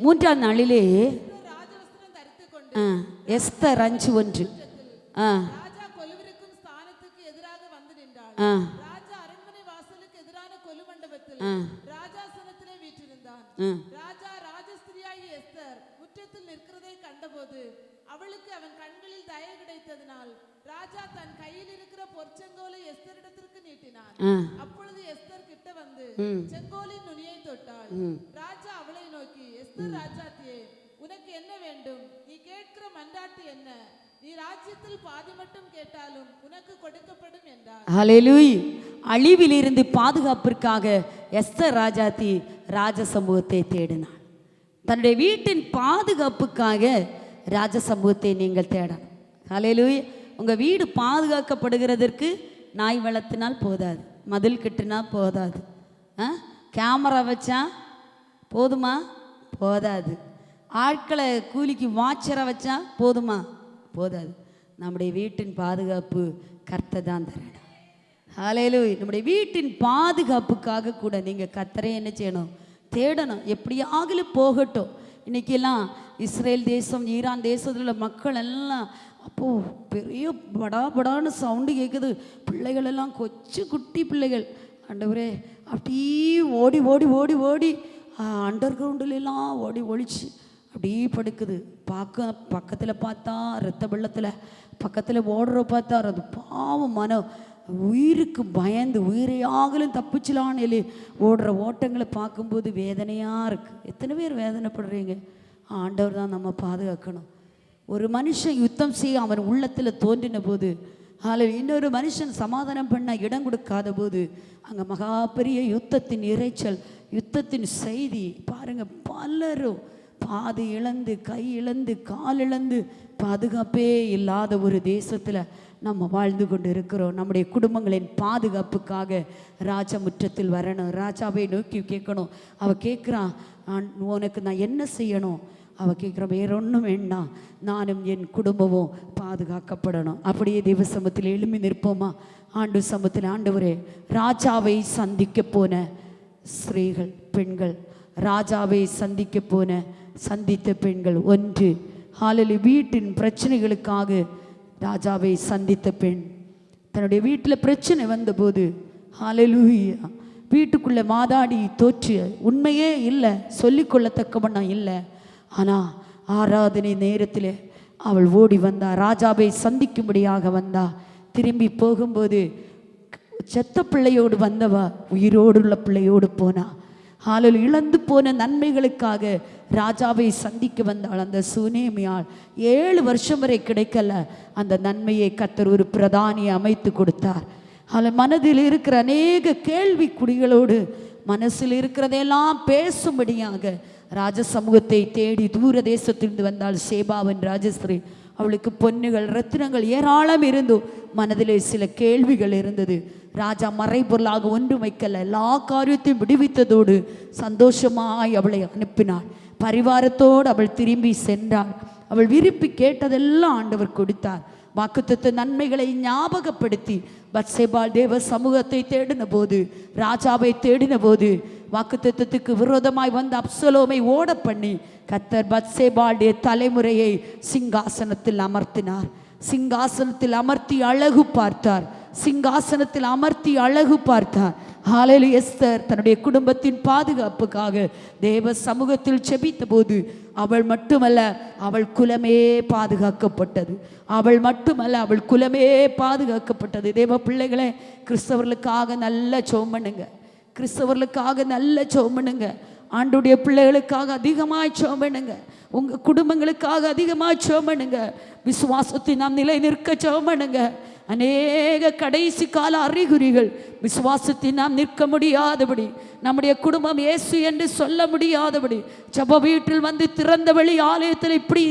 3ஆம் நாளிலே எஸ்தர் 5:1 ராஜா கொலுவிருக்கும் ஸ்தானத்துக்கு எதிராக வந்து நின்றாள். ராஜா அரண்மனை வாசலுக்கு எதிரான கொலு மண்டபத்தில் ராஜாசனத்திலே வீற்றிருந்தான். ராஜா ராஜஸ்திரியாகிய எஸ்தர் முற்றத்தில் நிற்கிறதை கண்டபோது அவளுக்கு அவன் கண்களில் தயை கிடைத்ததினால் ராஜா தன் கையில் இருக்கிற பொற்செங்கோலை எஸ்தரிடத்திற்கு நீட்டினான். அப்பொழுது எஸ்தர் கிட்ட வந்து செங்கோலின் நுனியை தொட்டாள். ராஜா அவளை நோக்கி, எஸ்தர் ராஜாத்தியே, உனக்கு என்ன வேண்டும்? நீ கேட்கிற மன்றாட்டு என்ன? நீ ராஜ்யத்தில் பாதி மட்டும் கேட்டாலும் உனக்கு கொடுக்கப்படும் என்றார். ஹல்லேலூயா. அழிவிலிருந்து பாதுகாப்பிற்காக எஸ்தர் ராஜாத்தி ராஜ சமூகத்தை தேடினாள். தன்னுடைய வீட்டின் பாதுகாப்புக்காக ராஜ சமூகத்தை நீங்கள் தேடணும். ஹல்லேலூயா. உங்கள் வீடு பாதுகாக்கப்படுகிறதற்கு நாய் வளர்த்தினால் போதாது, மதில் கட்டினா போதாது, கேமரா வச்சா போதுமா? போதாது. ஆட்களை கூலிக்கு வாட்சரை வச்சா போதுமா? போதாது. நம்முடைய வீட்டின் பாதுகாப்பு கர்த்தர் தான் தரணும். ஹல்லேலூயா. நம்முடைய வீட்டின் பாதுகாப்புக்காக கூட நீங்கள் கர்த்தரை என்ன செய்யணும்? தேடணும். எப்படியாகலும் போகட்டும். இன்றைக்கெல்லாம் இஸ்ரேல் தேசம், ஈரான் தேசத்தில் உள்ள மக்கள் எல்லாம் அப்போது பெரிய படாபடான்னு சவுண்டு கேட்குது. பிள்ளைகள் எல்லாம் கொச்சு குட்டி பிள்ளைகள், ஆண்டவரே, அப்படியே ஓடி ஓடி ஓடி ஓடி அண்டர் கிரவுண்டுலாம் ஓடி ஒழிச்சு அப்படியே படுக்குது. பக்கத்தில் பார்த்தா ரத்த வெள்ளத்தில், பக்கத்தில் ஓடுற பார்த்தா அது பாவம் மனம், உயிருக்கு பயந்து உயிரையாகலும் தப்பிச்சலான்னு ஓடுற ஓட்டங்களை பார்க்கும்போது வேதனையாக இருக்குது. எத்தனை பேர் வேதனைப்படுறீங்க? ஆண்டவர் தான் நம்ம பாதுகாக்கணும். ஒரு மனுஷன் யுத்தம் செய்ய அவன் உள்ளத்தில் தோன்றின போது, இன்னொரு மனுஷன் சமாதானம் பண்ண இடம் கொடுக்காத போது அங்கே மகா பெரிய யுத்தத்தின் இறைச்சல், யுத்தத்தின் செய்தி பாருங்க. பலரும் பாதி இழந்து, கை இழந்து, கால் இழந்து, பாதுகாப்பே இல்லாத ஒரு தேசத்தில் நம்ம வாழ்ந்து கொண்டு இருக்கிறோம். நம்முடைய குடும்பங்களின் பாதுகாப்புக்காக ராஜா முற்றத்தில் வரணும். ராஜாவை நோக்கி கேட்கணும். அவள் கேட்குறான், உனக்கு நான் என்ன செய்யணும்? அவள் கேட்குற, வேற ஒன்றும் வேண்டாம், நானும் என் குடும்பமும் பாதுகாக்கப்படணும். அப்படியே தெய்வ சமூகத்தில் எழும்பி நிற்போமா? ஆண்டு சமூகத்தில், ஆண்டவரே, ராஜாவை சந்திக்க போன ஸ்திரீகள், பெண்கள், ராஜாவை சந்தித்த பெண்கள் 1. ஹல்லேலூயா. வீட்டின் பிரச்சனைகளுக்காக ராஜாவை சந்தித்த பெண், தன்னுடைய வீட்டில் பிரச்சனை வந்தபோது, ஹல்லேலூயா, வீட்டுக்குள்ளே மாதாடி தோற்று, உண்மையே இல்லை, சொல்லிக்கொள்ளத்தக்கவண்ணம் இல்லை. ஆனால் ஆராதனை நேரத்தில் அவள் ஓடி வந்தா, ராஜாவை சந்திக்கும்படியாக வந்தா. திரும்பி போகும்போது செத்த பிள்ளையோடு வந்தவா உயிரோடு உள்ள பிள்ளையோடு போனா. ஹல்லேலூயா. இழந்து போன நன்மைகளுக்காக ராஜாவை சந்திக்க வந்தாள். அந்த சுனேமியால் 7 வருஷம் வரை கிடைக்கல. அந்த நன்மையை கர்த்தர் ஒரு பிரதானியை அமைத்து கொடுத்தார். அதில் மனதில் இருக்கிற அநேக கேள்வி குடிகளோடு மனசில் இருக்கிறதையெல்லாம் பேசும்படியாக ராஜ சமூகத்தை தேடி தூர தேசத்திலிருந்து வந்தாள் சேபாவின் ராஜஸ்திரி. அவளுக்கு பொன்னுகள் ரத்தினங்கள் ஏராளம் இருந்தும் மனதிலே சில கேள்விகள் இருந்தது. ராஜா மறைபொருளாக ஒன்றும் வைக்கல, எல்லா காரியத்தையும் விடுவித்ததோடு சந்தோஷமாய் அவளை அனுப்பினாள். பரிவாரத்தோடு அவள் திரும்பி சென்றாள். அவள் விருப்பி கேட்டதெல்லாம் ஆண்டவர் கொடுத்தார். வாக்குத்தத்த நன்மைகளை ஞாபகப்படுத்தி பத்சேபாள் தேவ சமூகத்தை தேடின போது, ராஜாவை தேடின போது, வாக்குத்தத்தத்துக்கு விரோதமாய் வந்த அப்சலோமை ஓட பண்ணி கர்த்தர் பத்சேபாளுடைய தலைமுறையை சிங்காசனத்தில் அமர்த்தினார். சிங்காசனத்தில் அமர்த்தி அழகு பார்த்தார். சிங்காசனத்தில் அமர்த்தி அழகு பார்த்தார். ஹல்லேலூயா. எஸ்தர் தன்னுடைய குடும்பத்தின் பாதுகாப்புக்காக தேவ சமூகத்தில் செபித்த போது அவள் மட்டுமல்ல, அவள் குலமே பாதுகாக்கப்பட்டது. அவள் மட்டுமல்ல, அவள் குலமே பாதுகாக்கப்பட்டது. தேவ பிள்ளைகளே, கிறிஸ்தவர்களுக்காக நல்ல ஜெபம் பண்ணுங்க. கிறிஸ்தவர்களுக்காக நல்ல ஜெபம் பண்ணுங்க. ஆண்டுடைய பிள்ளைகளுக்காக அதிகமாக ஜெபம் பண்ணுங்க. உங்கள் குடும்பங்களுக்காக அதிகமாக ஜெபம் பண்ணுங்க. விசுவாசத்தை நாம் நிலை நிற்க ஜெபம் பண்ணுங்க. அநேக கடைசி கால அறிகுறிகள் விசுவாசத்தை நாம் நிற்க முடியாதபடி, நம்முடைய குடும்பம் இயேசு என்று சொல்ல முடியாதபடி, ஜெப வீட்டில் வந்து திறந்த வெளி ஆலயத்தில் இப்படி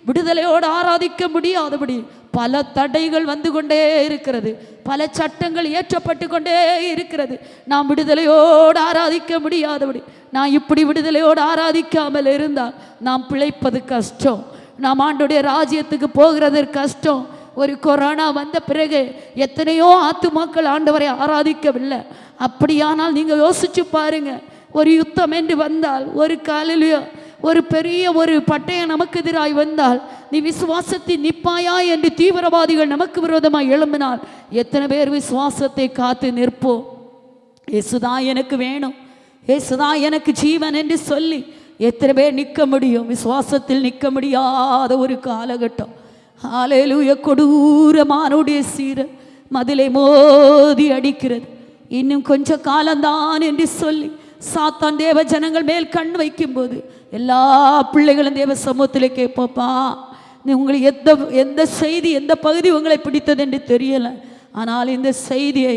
விடுதலையோடு ஆராதிக்க முடியாதபடி பல தடைகள் வந்து கொண்டே இருக்கிறது. பல சட்டங்கள் இயற்றப்பட்டு கொண்டே இருக்கிறது. நாம் விடுதலையோடு ஆராதிக்க முடியாதபடி, நான் இப்படி விடுதலையோடு ஆராதிக்காமல் இருந்தால் நாம் பிழைப்பது கஷ்டம். நாம் ஆண்டுடைய ராஜ்யத்துக்கு போகிறது கஷ்டம். ஒரு கொரோனா வந்த பிறகு எத்தனையோ ஆத்துமாக்கள் ஆண்டவரை ஆராதிக்கவில்லை. அப்படியானால் நீங்கள் யோசிச்சு பாருங்க, ஒரு யுத்தம் என்று வந்தால், ஒரு காலையிலோ ஒரு பெரிய ஒரு பட்டயம் நமக்கு எதிராய் வந்தால், நீ விசுவாசத்தில் நிப்பாயா என்று தீவிரவாதிகள் நமக்கு விரோதமாக எழும்பினால் எத்தனை பேர் விசுவாசத்தை காத்து நிற்போம்? இயேசுதான் எனக்கு வேணும், இயேசுதான் எனக்கு ஜீவன் என்று சொல்லி எத்தனை பேர் நிற்க முடியும்? விசுவாசத்தில் நிற்க முடியாத ஒரு காலகட்டம். ஹல்லேலூயா. கொடூரமானுடைய சீர மதிலை மோதி அடிக்கிறது. இன்னும் கொஞ்ச காலம்தான் என்று சொல்லி சாத்தான் தேவ ஜனங்கள் மேல் கண் வைக்கும்போது எல்லா பிள்ளைகளும் தேவ சமூகத்தில் கேட்போப்பா, நீ உங்களுக்கு எந்த செய்தி, எந்த பகுதி உங்களை பிடித்தது என்று தெரியலை. ஆனால் இந்த செய்தியை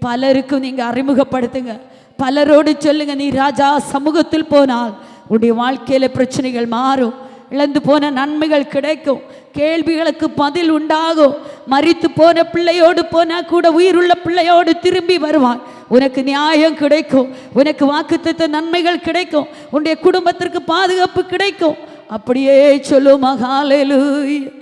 பலருக்கும் நீங்கள் அறிமுகப்படுத்துங்க. பலரோடு சொல்லுங்க, நீ ராஜா சமூகத்தில் போனால் உன்னுடைய வாழ்க்கையில் பிரச்சனைகள் மாறும், இழந்து போன நன்மைகள் கிடைக்கும், கேள்விகளுக்கு பதில் உண்டாகும். மரித்து போன பிள்ளையோடு போனா கூட உயிருள்ள பிள்ளையோடு திரும்பி வருவான். உனக்கு நியாயம் கிடைக்கும், உனக்கு வாக்குத்தத்த நன்மைகள் கிடைக்கும், உன்னுடைய குடும்பத்திற்கு பாதுகாப்பு கிடைக்கும். அப்படியே சொல்லுமா. ஹல்லேலூயா.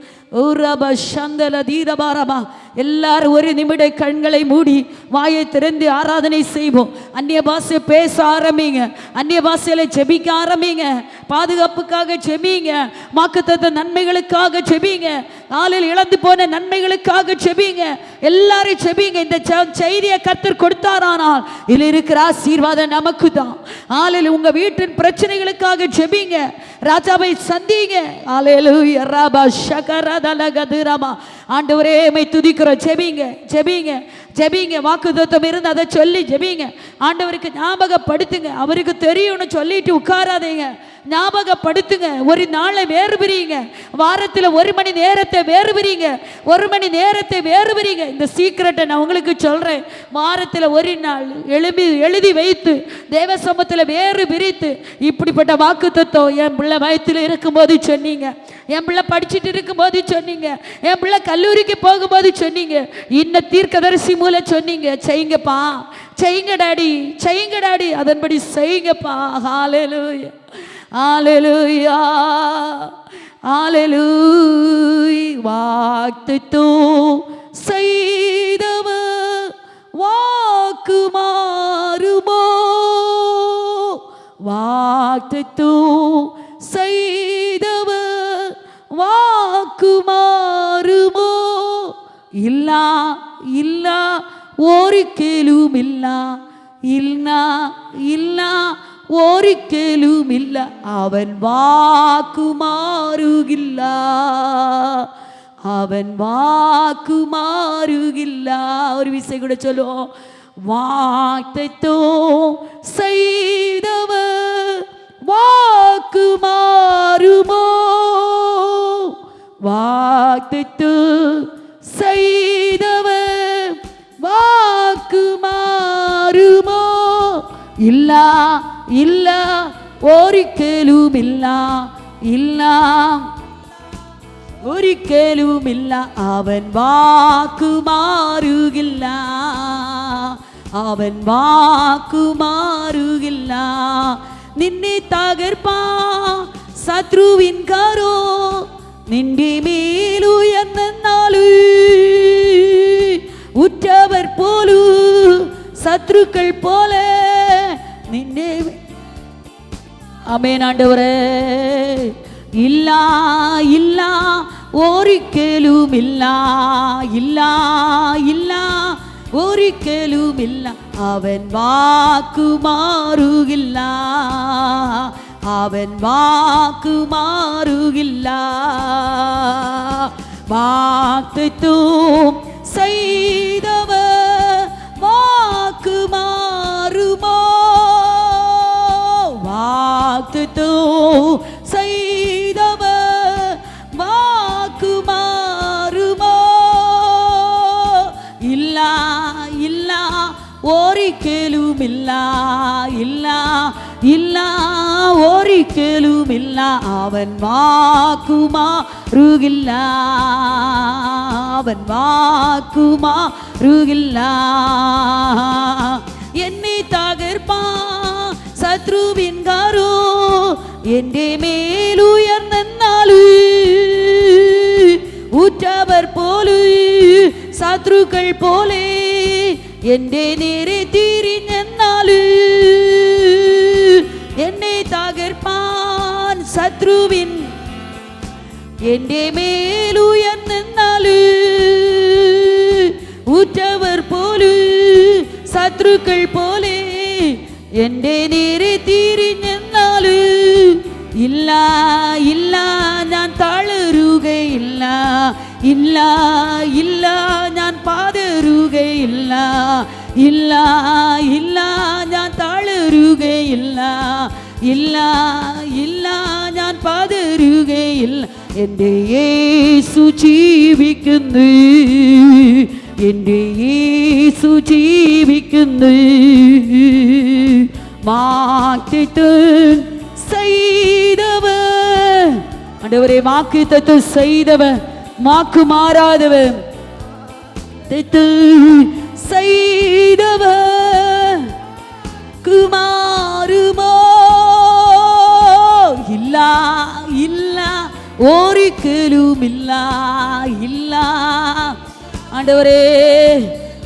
எல்லாரும் ஒரு நிமிட கண்களை மூடி வாயை திறந்து ஆராதனை செய்வோம். அந்நிய பாஷை பேச ஆரம்பிங்க, அந்நிய பாஷையில ஜெபிக்க ஆரம்பிங்க. பாதுகாப்புக்காக ஜெபிங்க, வாக்குத்தத்த நன்மைகளுக்காக ஜெபிங்க, நாளில் இழந்து போன நன்மைகளுக்காக ஜெபிங்க. எல்லாரும் ஜெபிங்க. இந்த செய்தியை கர்த்தர் கொடுத்தாரானால் இதில் இருக்கிற ஆசீர்வாதம் நமக்கு தான். நாளில் உங்க வீட்டின் பிரச்சனைகளுக்காக ஜெபிங்க, ராஜாவை சந்திங்க. ஹல்லேலூயா. ரபா ஷகரதலகதுரமா. ஆண்டவரே மை துதிக்கிறோம். ஜெபிங்க, ஜெபிங்க, ஜெபிங்க. வாக்குத்தத்தம் இருந்து அதை சொல்லி ஜெபிங்க. ஆண்டவருக்கு ஞாபகப்படுத்துங்க. அவருக்கு தெரியும்னு சொல்லிட்டு உட்காராதீங்க, ஞாபகப்படுத்துங்க. ஒரு நாளை வேறு பிரியுங்க, வாரத்தில் 1 மணி நேரத்தை வேறு பிரியுங்க, 1 மணி நேரத்தை வேறு பிரியுங்க. இந்த சீக்கிரட்டை நான் உங்களுக்கு சொல்கிறேன். வாரத்தில் 1 நாள் எழுதி வைத்து தேவ சமூகத்தில் வேறு பிரித்து, இப்படிப்பட்ட வாக்குத்தத்தம் என் பிள்ளை வயத்தில் இருக்கும்போது சொன்னீங்க, என் பிள்ளை படிச்சுட்டு இருக்கும்போது சொன்னீங்க, என் பிள்ளை கல்லூரிக்கு போகும்போது சொன்னீங்க, இன்னும் தீர்க்கதரிசி மூலம் சொன்னீங்க, செய்யுங்கப்பா, செய்யுங்க டாடி, செய்யுங்க டாடி, அதன்படி செய்யுங்கப்பா. ஹல்லேலூயா, ஹல்லேலூயா, ஹல்லேலூயா. வாக்குத்தத்தம் செய்தவர் வாக்கு மாறுமோ? வாக்குத்தத்தம் செய்தவர் வாக்கு மாறுமோ? இல்லா இல்லா ஒரிக்கலும் இல்லா, இல்லா இல்லா ஒரிக்கலும் இல்ல. அவன் வாக்கு மாறுகில்ல, அவன் வாக்கு மாறுகில்ல. ஒரு விசை கூட சொல்லுவோம். வாக்குத்தத்தம் செய்தவர் வாக்கு மாறுமோ? வாக்குத்தத்தம் செய்தவர் வாக்கு மாறுமோ? இல்லா இல்லா ஒரிக்கலும் இல்லா, இல்லா ഒരിക്കലുമില്ല അവൻ വാക്കുമാറുകില്ല അവൻ വാക്കുമാറുകില്ല നിന്നെ തകർപ്പാ ശത്രുവിൻ കരോ നിന്റെ മേലുയർന്നാലു ഉറ്റവർ പോലു ശത്രുക്കൾ പോലെ നിന്നെ ആമേൻ ആண்டவரே ഇല്ല ഇല്ല ഒരിക്കലുമില്ല ഇല്ല ഇല്ല ഒരിക്കലുമില്ല അവൻ വാക്കുമാറുകില്ല അവൻ വാക്കുമാറുകില്ല വാഗ്ദത്തം செய்தவர் வாக்குமாறுமோ வாக்தத்தம் செய்தவர் வாக்குமாறுமோ இல்ல இல்ல ஒரிக்கலுமில்ல இல்ல இல்ல ஒரிக்கலுமில்ல அவன் வாக்குமாறுகில்ல அவன் வாக்குமாறுகில்ல என்னை தகர்ப்பான் ശത്രുവിൻ കരോ എൻ്റെ മേലുയർന്നാലു ഉറ്റവർ പോലെ ശത്രുക്കൾ പോലെ എൻ്റെ നേരെ തിരിഞ്ഞെന്നാലു എന്നെ തകർപ്പാൻ ശത്രുവിൻ എൻ്റെ മേലുയർന്നാലു ഉറ്റവർ പോലെ ശത്രുക്കൾ പോലെ എൻ്റെ നേരെ തിരിഞ്ഞെന്നാല് ഇല്ല ഇല്ല ഞാൻ തളരുകയില്ല ഇല്ല ഇല്ല ഞാൻ പതറുകയില്ല ഇല്ല ഇല്ല ഞാൻ തളരുകയില്ല ഇല്ല ഇല്ല ഞാൻ പതറുകയില്ല എൻ്റെ യേശു ജീവിക്കുന്നു എൻ്റെ യേശു ജീവിക്കുന്നു வாக்குத்தத்தம் செய்தவர் ஆண்டவரே வாக்குத்தத்தம் செய்தவர் வாக்கு மாறாதவர் செய்தவர் குமாருமோ இல்ல இல்ல ஒரிக்கலுமில்ல இல்ல ஆண்டவரே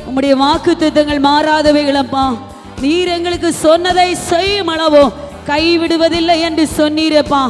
உம்முடைய வாக்குத்தத்தங்கள் மாறாதவைகளப்பா நீர் எங்களுக்கு சொன்னதை செய்யும் அளவோ கைவிடுவதில்லை என்று சொன்னீரப்பா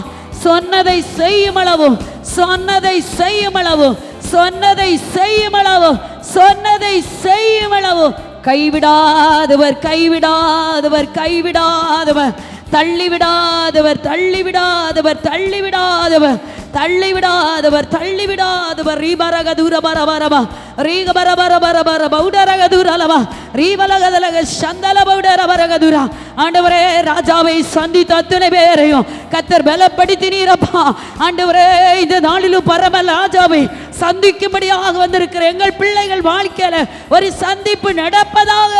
சொன்னதை செய்யும் அளவோ சொன்னதை செய்யும் அளவோ சொன்னதை செய்யும் அளவோ சொன்னதை செய்யும் அளவோ கைவிடாதவர் கைவிடாதவர் கைவிடாதவர் தள்ளிவிடாதவர் தள்ளிவிடாதவர் தள்ளிவிடாதவர் தள்ளிவிடாதவர் தள்ளிவிடாதவர் ரீபரக தூர பரபரபா ரீக பரபர பரபர பௌடரக தூரலவா ரீபலகதலக சந்தல பௌடர பரகதுரா ஆண்டவரே ராஜாவை சந்தித்த அத்தனை பேரையும் கர்த்தர் பலப்படுத்தினீரப்பா ஆண்டவரே இந்த நாளிலும் பரம ராஜாவை சந்திக்கும்படியாக வந்திருக்கிற எங்கள் பிள்ளைகள் வாழ்க்கையில ஒரு சந்திப்பு நடப்பதாக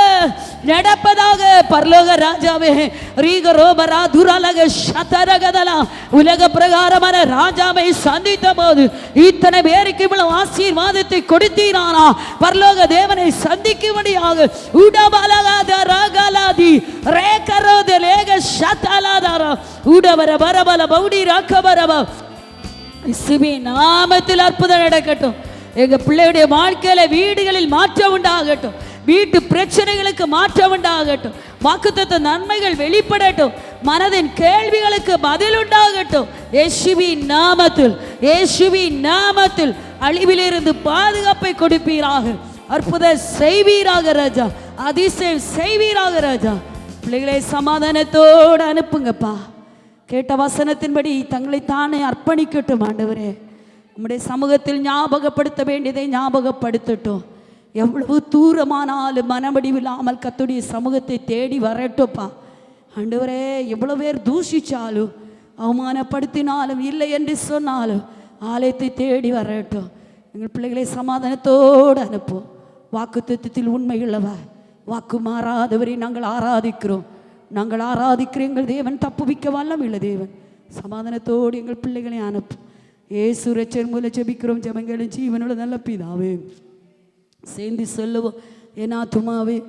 நடப்பதாக பரலோக ராஜாவே ரீக ரோபரா துரலக சதரகதலா உலக பிரகாரமான ராஜாவை சந்தித்த போது இத்தனை பேருக்கு இவ்வளவு ஆசீர்வாதத்தை கொடுத்தீரானா பரலோக தேவனை சந்திக்கும்படியாக உடபலகாத ராகலாதி ரேகரோத லேக சதலாதார உடவர பரபல பௌடி ராக்கபரப இயேசுவே நாமத்தில் அற்புதம் நடக்கட்டும் எங்க பிள்ளையுடைய வாழ்க்கையில வீடுகளில் மாற்றம் உண்டாகட்டும் வீட்டு பிரச்சனைகளுக்கு மாற்றம் உண்டாகட்டும் வாக்குத்தத்த நன்மைகள் வெளிப்படட்டும் மனதின் கேள்விகளுக்கு பதில் உண்டாகட்டும் இயேசுவின் நாமத்தில் இயேசுவின் நாமத்தில் அழிவிலிருந்து பாதுகாப்பை கொடுப்பீராக அற்புதம் செய்வீராக ராஜா அதிசயம் செய்வீராக ராஜா பிள்ளைகளை சமாதானத்தோடு அனுப்புங்கப்பா கேட்ட வசனத்தின்படி தங்களை தானே அர்ப்பணிக்கட்டும் ஆண்டவரே நம்முடைய சமூகத்தில் ஞாபகப்படுத்த வேண்டியதை ஞாபகப்படுத்தட்டும் எவ்வளவு தூரமானாலும் மனமடிவில்லாமல் கர்த்தருடைய சமூகத்தை தேடி வரட்டும்ப்பா ஆண்டவரே எவ்வளவு பேர் தூஷிச்சாலும் அவமானப்படுத்தினாலும் இல்லை என்று சொன்னாலும் ஆலயத்தை தேடி வரட்டும் எங்கள் பிள்ளைகளை சமாதானத்தோடு அனுப்பும் வாக்குத்தத்தத்தில் உண்மையுள்ளவர் வாக்கு மாறாதவரை நாங்கள் ஆராதிக்கிறோம் நாங்கள் ஆராதிக்கிற எங்கள் தேவன் தப்புவிக்க வல்லமையுள்ள தேவன் சமாதானத்தோடு எங்கள் பிள்ளைகளை அனுப்பும் ஏசு ரட்சகர் மூலம் ஜெபிக்கிறோம் ஜெபங்களும் ஜீவனுள்ள நல்ல பிதாவே. சேர்ந்து சொல்லுவோம். என் ஆத்துமாவே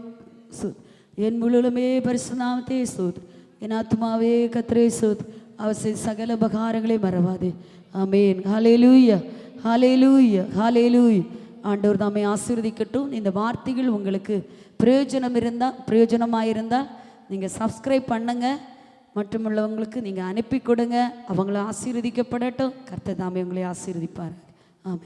என் முழுமே பரிசுநாமத்தே சோத். என் ஆத்துமாவே கர்த்தரை சோத். அவர் செய்த சகல உபகாரங்களை மறவாதே. ஆமென். ஹல்லேலூயா, ஹல்லேலூயா, ஹல்லேலூயா. ஆண்டவர் தாமே ஆசீர்வதிக்கட்டும். இந்த வார்த்தைகள் உங்களுக்கு பிரயோஜனமாக இருந்தால் நீங்கள் சப்ஸ்கிரைப் பண்ணுங்கள். மற்றுமுள்ளவங்களுக்கு நீங்கள் அனுப்பி கொடுங்க. அவங்கள ஆசீர்வதிக்கப்படட்டும். கர்த்தர் தாமே உங்களை ஆசீர்வதிப்பார்.